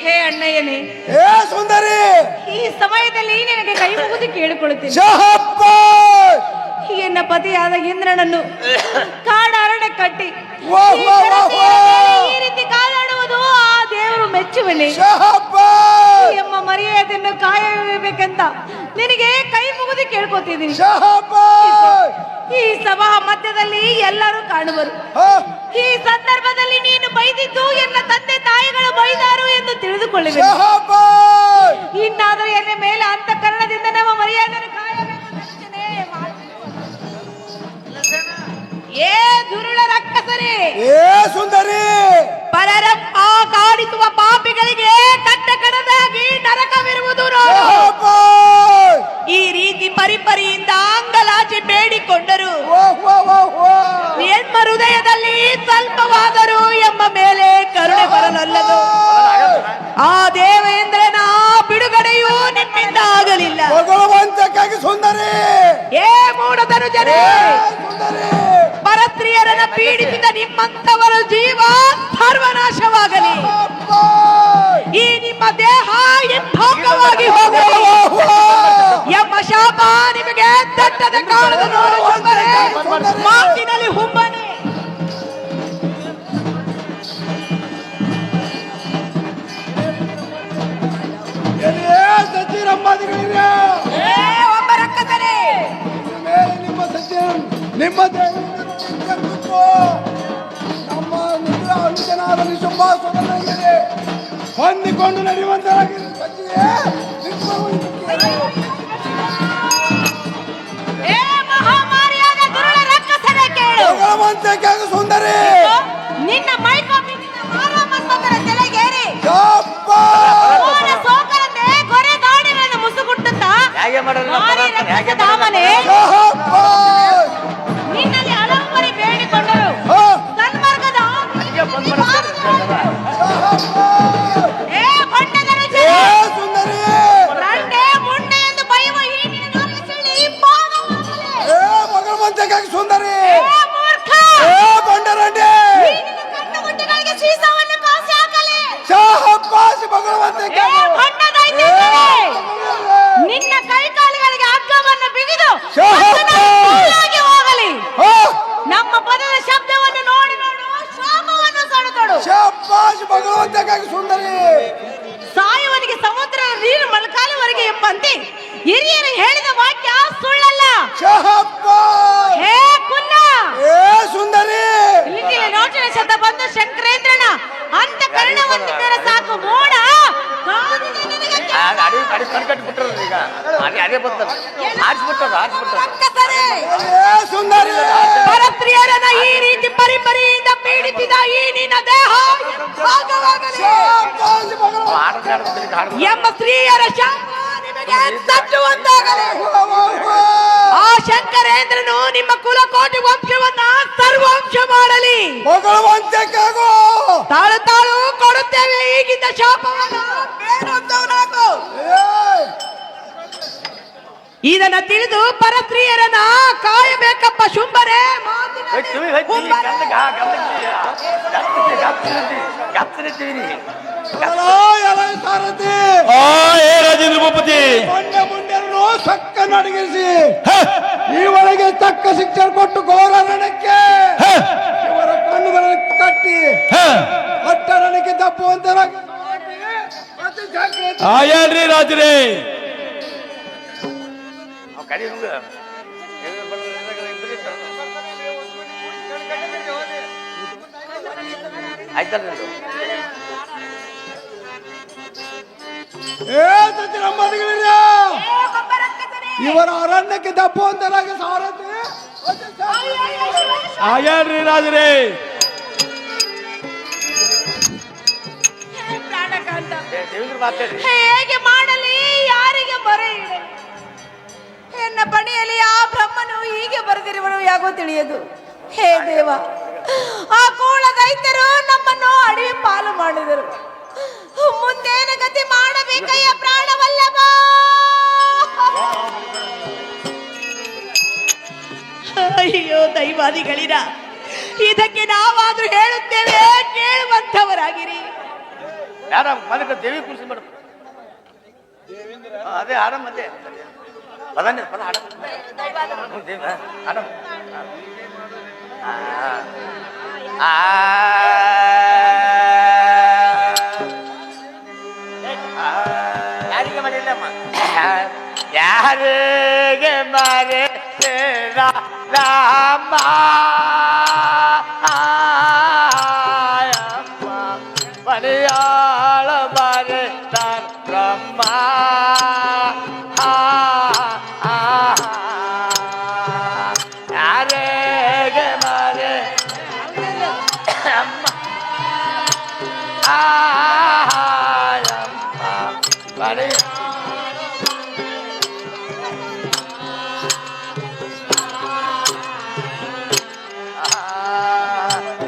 ಹೇ ಅಣ್ಣಯ್ಯನೇ, ಏ ಸುಂದರಿ, ಈ ಸಮಯದಲ್ಲಿ ನಿನಗೆ ಕೈ ಮುಗಿದು ಕೇಳಿಕೊಳ್ಳುತ್ತೇನೆ. ಶಹಬ್ಬಾಷ್! ಎನ್ನ ಪತಿಯಾದ ಇಂದ್ರನನ್ನು ಕಾಡಾರಣ ಕಟ್ಟಿ ವಾಹ್ ವಾಹ್ ವಾಹ್ ವಾಹ್! ಈ ರೀತಿ ಕಾದಾಡುವುದು ಆ ದೇವರು ಮೆಚ್ಚುವನೆ. ಶಹಬ್ಬಾಷ್! ಎಂಬ ಮರ್ಯಾದೆಯನ್ನು ಕಾಯಬೇಕಂತ ನಿನಗೆ ಕೈ ಮುಗಿದು ಕೇಳ್ಕೊತಿದ್ದೀನಿ. ಶಹಬ್ಬಾಷ್! ಈ ಸಭಾ ಮಧ್ಯದಲ್ಲಿ ಎಲ್ಲರೂ ಕಾಣುವರು. ಈ ಸಂದರ್ಭದಲ್ಲಿ ನೀನು ಬೈದಿದ್ದು ಎನ್ನ ತಂದೆ ತಾಯಿಗಳು ಬೈದಾರು ಎಂದು ತಿಳಿದುಕೊಳ್ಳಬೇಕು. ಶಹಬ್ಬಾಷ್! ಇನ್ನಾದರೂ ಎನ್ನ ಮೇಲೆ ಅಂತಃಕರಣದಿಂದ ನಮ್ಮ ಮರ್ಯಾದೆಯನ್ನು ಕಾಯಬೇಕು. ಏ ದುರುಳ ರಕ್ಕಸರೇ, ಏ ಸುಂದರಿ, ಪರರ ಕಾಡಿಸುವ ಪಾಪಿಗಳಿಗೆ ಕಟ್ಟ ಕಡದಾಗಿ ನರಕವಿರುವುದು ನೋಡು. ಶಹಬ್ಬಾಷ್! ಈ ರೀತಿ ಪರಿಪರಿಯಿಂದ ಅಂಗಲಾಚಿ ಬೇಡಿಕೊಂಡರು. ವಾಹ್ ವಾಹ್ ವಾಹ್ ವಾಹ್! ನಿಮ್ಮ ಹೃದಯದಲ್ಲಿ ಸ್ವಲ್ಪವಾದರೂ ಎಂಬ ಮೇಲೆ ಕರುಣೆ ಬರಲಲ್ಲದು. ಆ ದೇವೇಂದ್ರನ ಬಿಡುಗಡೆಯೂ ನಿಮ್ಮಿಂದ ಆಗಲಿಲ್ಲ. ಭಗವಂತಕ್ಕಾಗಿ ಸುಂದರಿ, ಏ ಮೂಢಧನುಜರೇ, ಸುಂದರಿ, ಪರಸ್ತ್ರೀಯರನ್ನ ಪೀಡಿಸಿದ ನಿಮ್ಮಂತವರ ಜೀವ ಸರ್ವನಾಶವಾಗಲಿ. ಈ ನಿಮ್ಮ ದೇಹ ಇಂಭಾಗವಾಗಿ ಹೋಗಲಿ ಎಂಬ ಶಾಪ ನಿಮಗೆ ದಟ್ಟದ ಕಾಲದ ನೋಡು ಶುಂಭರೇ, ಮಾತಿನಲ್ಲಿ ಹುಂಬನೆ. ಸಚಿರಂಬಾದಿಗಳಿವೆ. ಒಬ್ಬ ರಕ್ಕಸನೇ, ಮೇಲೆ ನಿಮ್ಮ ಸತ್ಯ ನಿಮ್ಮ ನಮ್ಮ ನಿದ್ರ ಅನುಜನಾದಲ್ಲಿ ಶುಭಾಶಯಗಳಿವೆ. ಹೊಂದಿಕೊಂಡು ನಡೆಯುವಂತರಾಗಿರುವ ಸಚಿವೆ ಏ ಮಹಾಮಾರಿಯಾದ ದುರುಳ ರಕ್ಕಸರೇ ಕೇಳು. ಭಗವಂತಕ್ಕಾಗಿ ಸುಂದರಿ, ನಿನ್ನ ಮೈಕೊಬ್ಬಿ ನಿನ್ನ ಮಾರಮ್ಮನ ತಲೆಗೆ ಮೋಡ ಸೋಕರತೆ ಗೊರೆ ಗಾಡಿಗಳನ್ನು ಮುಸುಗುಟ್ಟುತ್ತಾ ಹೇಗೆ ಮಾಡಲ್ಲ ಮಾರಿ ರಕ್ಷಿಸಿದ ಮನೆ ನಿನ್ನಲ್ಲಿ ಹಲವು ಮರಿ ಬೇಡಿಕೊಂಡರು ಸನ್ಮಾರ್ಗದ ಏ ಬಂಡದರು ರಂಡೆ ಮುಂಡೆ ಎಂದು ಬೈಯುವ ಈ ನಿನ್ನ ಸುಳ್ಳಿ ಸುಂದರಿ ಏ ಮೂರ್ಖ ಬಂಡರಂಡೆ ಈ ನಿನ್ನ ಕಣ್ಣುಗುಡ್ಡೆಗಳಿಗೆ ಸೀಸವನ್ನು ಕಾಸಿ ಹಾಕಲಿ ಶಾಹಬ್ಬಾಸ್ ಭಗವಂತಕ್ಕೆ ಏ ಬಣ್ಣದೈತೇನೆ ನಿನ್ನ ಕೈ ಕಾಲುಗಳಿಗೆ ಹಗ್ಗವನ್ನು ಬಿಗಿದು ಅದನ್ನಾಗಿ ಹೋಗಲಿ ನಮ್ಮ ಪದದ ಶಬ್ದವನ್ನು ನೋಡಿ ನೋಡು ಶಾಪವನ್ನು ಸಡುತ್ತಡು ಶಾಹಬ್ಬಾಸ್ ಭಗವಂತಕ್ಕಾಗಿ ಸುಂದರಿ ಸಾಯುವನಿಗೆ ಸಮುದ್ರ ನೀರು ಮೊಳಕಾಲುವರೆಗೆ ಎಂಬಂತೆ ಹಿರಿಯರು ಹೇಳಿದ ವಾಕ್ಯ ಸುಳ್ಳಲ್ಲ ಶಾಹಬ್ಬಾಸ್ ಹೇ ಕುನ್ನ ಏ ಸುಂದರಿ ಇಲ್ಲಿಗೆ ನೋಟಿನ ಶತ ಬಂದು ಶಂಕರೇಂದ್ರನ ಅಂತ ಕರ್ಣವನ್ನು ಬೇರೆ ಸಾಕು ಮೋಡ ಕಾದಿದೆ ನಿನಗೆ ಅಡಿ ಕಟ್ಬಿಟ್ರು ಈಗ ಅದೇ ಬರ್ತದೆ ರಕ್ಕಸರೇ. ಏ ಸುಂದರಿ ಪರಸ್ತ್ರೀಯರನ್ನ ಈ ರೀತಿ ಪರಿಪರಿಯಿಂದ ಪೀಡಿಸಿದ ಈ ನಿನ್ನ ದೇಹ ಭಾಗವಾಗಲಿ ಶಾಹಬ್ಬಾಸ್ ಭಗವಂತ ಎಂಬ ಸ್ತ್ರೀಯರ ಶಾಪ ನಿಮಗೆ ತಟ್ಟುವಂತಾಗಲಿ ಆ ಶಂಕರೇಂದ್ರನು ನಿಮ್ಮ ಕುಲಕೋಟಿ ವಂಶವನ್ನ ಸರ್ವಂಶ ಮಾಡಲಿ ಭಗವಂತಕ್ಕಾಗೋ ತಾಳು ತಾಳು ಕೊಡುತ್ತೇವೆ ಈಗಿದ್ದ ಶಾಪವನ್ನು ಬೇಡುವಂತವನಾಗು ಇದನ್ನ ತಿಳಿದು ಪರಸ್ತ್ರೀಯರನ್ನ ಕಾಯಬೇಕಪ್ಪ ಶುಂಭರೇ ಸಾರಥಿ ಆ ಏ ರಾಜೇಂದ್ರ ಭೂಪತಿ ಮುಂಡೆರನ್ನು ಸಕ್ಕ ನಡಗಿಸಿ ಈ ಒಳಗೆ ತಕ್ಕ ಶಿಕ್ಷಣ ಕೊಟ್ಟು ಘೋರಣಕ್ಕೆ ಇವರ ಕಣ್ಣುಗಳನ್ನು ಕಟ್ಟಿ ಒಟ್ಟರಣಕ್ಕೆ ತಪ್ಪುವಂತರಾಗಿ ಅತಿ ಜಾಗ್ರತೆ ಆ ಹೇಳ್ರಿ ರಾಜರೇ ನಂಬದಿಗಳಿಲ್ಲ ಇವರ ಅರಣ್ಯಕ್ಕೆ ತಪ್ಪುವಂತರಾಗಿ ಸಾರಥಿ ಆ ಹೇಳ್ರಿ ರಾಜರೇ ಪ್ರಾಣಕಾಂತ ಹೇಗೆ ಮಾಡಲಿ ಯಾರಿಗೆ ಬರೆ ಇಡಲಿ ಎನ್ನ ಪಣಿಯಲ್ಲಿ ಆ ಬ್ರಹ್ಮನು ಹೀಗೆ ಬರೆದಿರುವನು ಯಾಕೋ ತಿಳಿಯದು ಹೇ ದೇವ ಆ ಕೂಳ ದೈತ್ಯರು ನಮ್ಮನ್ನು ಅಡವಿ ಪಾಲು ಮಾಡಿದರು ಮುಂದೇನು ಗತಿ ಮಾಡಬೇಕಯ್ಯ ಪ್ರಾಣವಲ್ಲಭ ಅಯ್ಯೋ ದೈವಾದಿಗಳಿರ ಇದಕ್ಕೆ ನಾವಾದ್ರೂ ಹೇಳುತ್ತೇವೆ ಕೇಳುವಂತವರಾಗಿರಿ ಮದಕ ದೇವಿ ಕುರ್ಸಿ ಮಾಡ ಅದೇ ಆಡಮ್ ಅದೇ ಪದನೇ ಪದ ಆಡಮ್ ದೇವ ಆಡಮ್ ಯಾರಿಗೆ ಮಾಡಿಲ್ಲಮ್ಮ ಯಾರಿಗೆ ಮಾರೆ ರಾಮ ಮಲಯಾಳ ಬಾರೆ ತಾನ್ ಬ್ರಹ್ಮ ಯಾರೇಗೆ ಮಾರೆ ಅಮ್ಮ ಅಮ್ಮ ಮಲಯ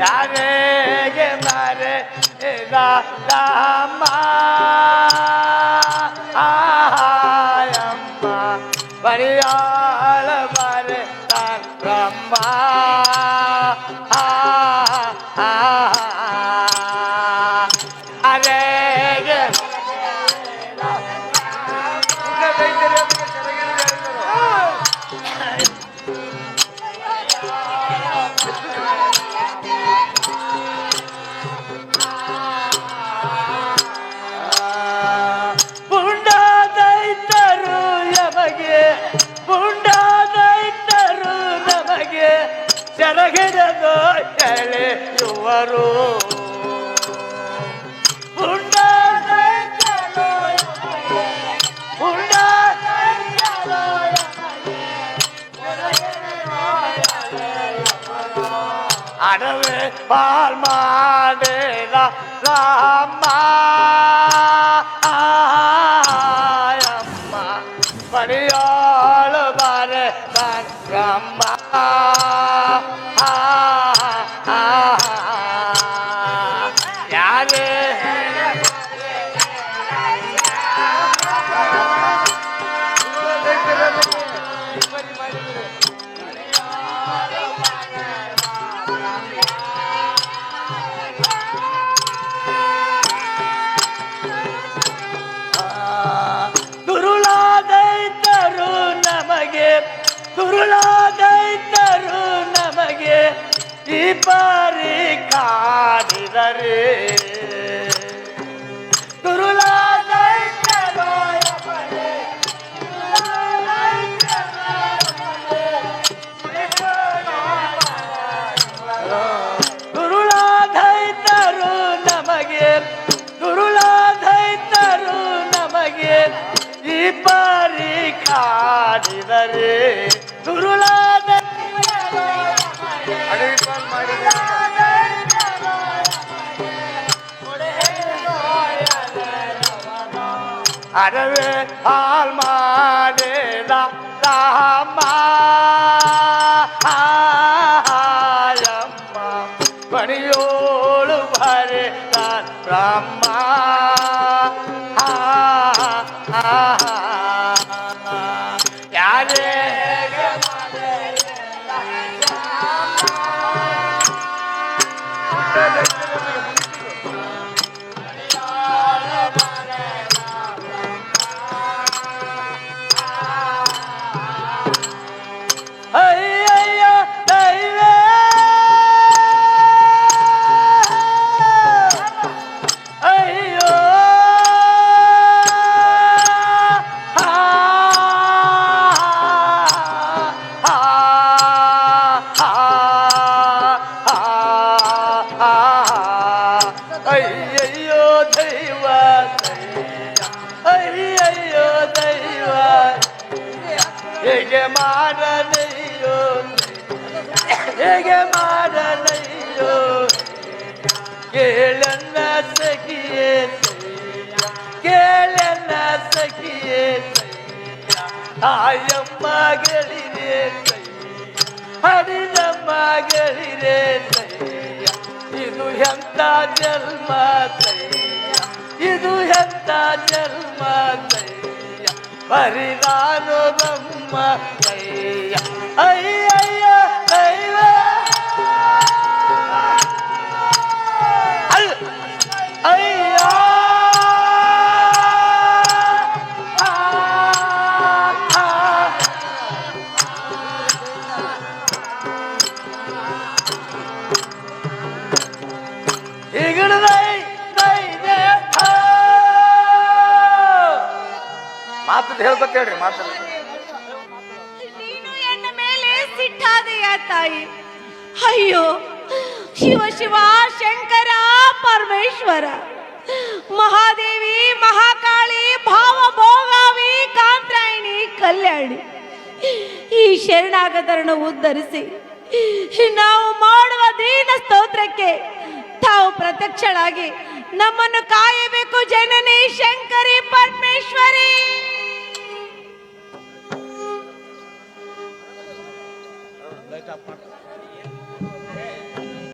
ಯಾರೇಗೆ ಮಾರೆ ರಾಮ ಅಮ್ಮ ಬರಿಯಾಳ ಬಾರೆ ತಾನ್ ಬ್ರಹ್ಮ ಅರೇಗೆ ಪುಂಡಾದೈತರು ಯಮಗೆ ಪುಂಡಾದೈತರು ನಮಗೆ ಸೆರಗಿಡದು ಎಳೆಯುವರು ಪುಂಡಾದೈತರು ಪುಂಡಾದೈತರು ಅಡವೆ ಪಾಲ್ ಮಾಡೇನ ರಾಮ ಅಮ್ಮ ಪಡಿಯೋಳು ಬಾರೆ ಸಂಗಮ್ಮ ಯಾರೇ ದುರುಳಾದೈತರು ನಮಗೆ ಈ ಬಾರಿ ಕಾಡಿದರೆ ದುರುಳಾದೈತರು ನಮಗೆ ಈ ಬಾರಿ ಕಾಡಿದರೆ ಅಡವೆ ಹಾಲ್ ಮಾಡೇನ ರಾಮ ಅಮ್ಮ ಪಣಿಯೋಳು ಭರೆ ರಾಮ ಯಾರೇ ಅಯ್ಯಯ್ಯ ದೈವೇ ಅಯ್ಯೋ ಅಯ್ಯಯ್ಯೋ ದೈವ ಅಯ್ಯಯ್ಯೋ ದೈವ ಹೇಗೆ ಮಾಡಲಯ್ಯೋ ಕೇಳನ್ನ ಸಖಿಯೇ ತಾಯಮ್ಮಗಳಿರೇ ಹರಿದಮ್ಮಗಳಿರೇ ಇದು ಎಂತ ಜನ್ಮ ಇದು ಎಂತ ಜನ್ಮ ಪರಿದಾನು ಬ್ರಹ್ಮ ಅಯ್ಯಯ್ಯ ದೈವ ಅಯ್ಯ ಮಾತು ಹೇಳ್ಕೊತ ಹೇಳ್ರಿ ಮಾತು ನೀನು ಎನ್ನ ಮೇಲೆ ಸಿಟ್ಟಾದೆಯ ತಾಯಿ. ಅಯ್ಯೋ ಶಿವ ಶಿವ ಶಂಕರ ಪರಮೇಶ್ವರ ಮಹಾದೇವಿ ಮಹಾಕಾಳಿ ಭಾವಭೋಗಾವಿ ಕಾಂತ್ರಾಯಿಣಿ ಕಲ್ಯಾಣಿ ಈ ಶರಣಾಗತರನ್ನು ಉದ್ಧರಿಸಿ ನಾವು ಮಾಡುವ ದೀನ ಸ್ತೋತ್ರಕ್ಕೆ ತಾವು ಪ್ರತ್ಯಕ್ಷಳಾಗಿ ನಮ್ಮನ್ನು ಕಾಯಬೇಕು ಜನನಿ ಶಂಕರಿ ಪರಮೇಶ್ವರಿ.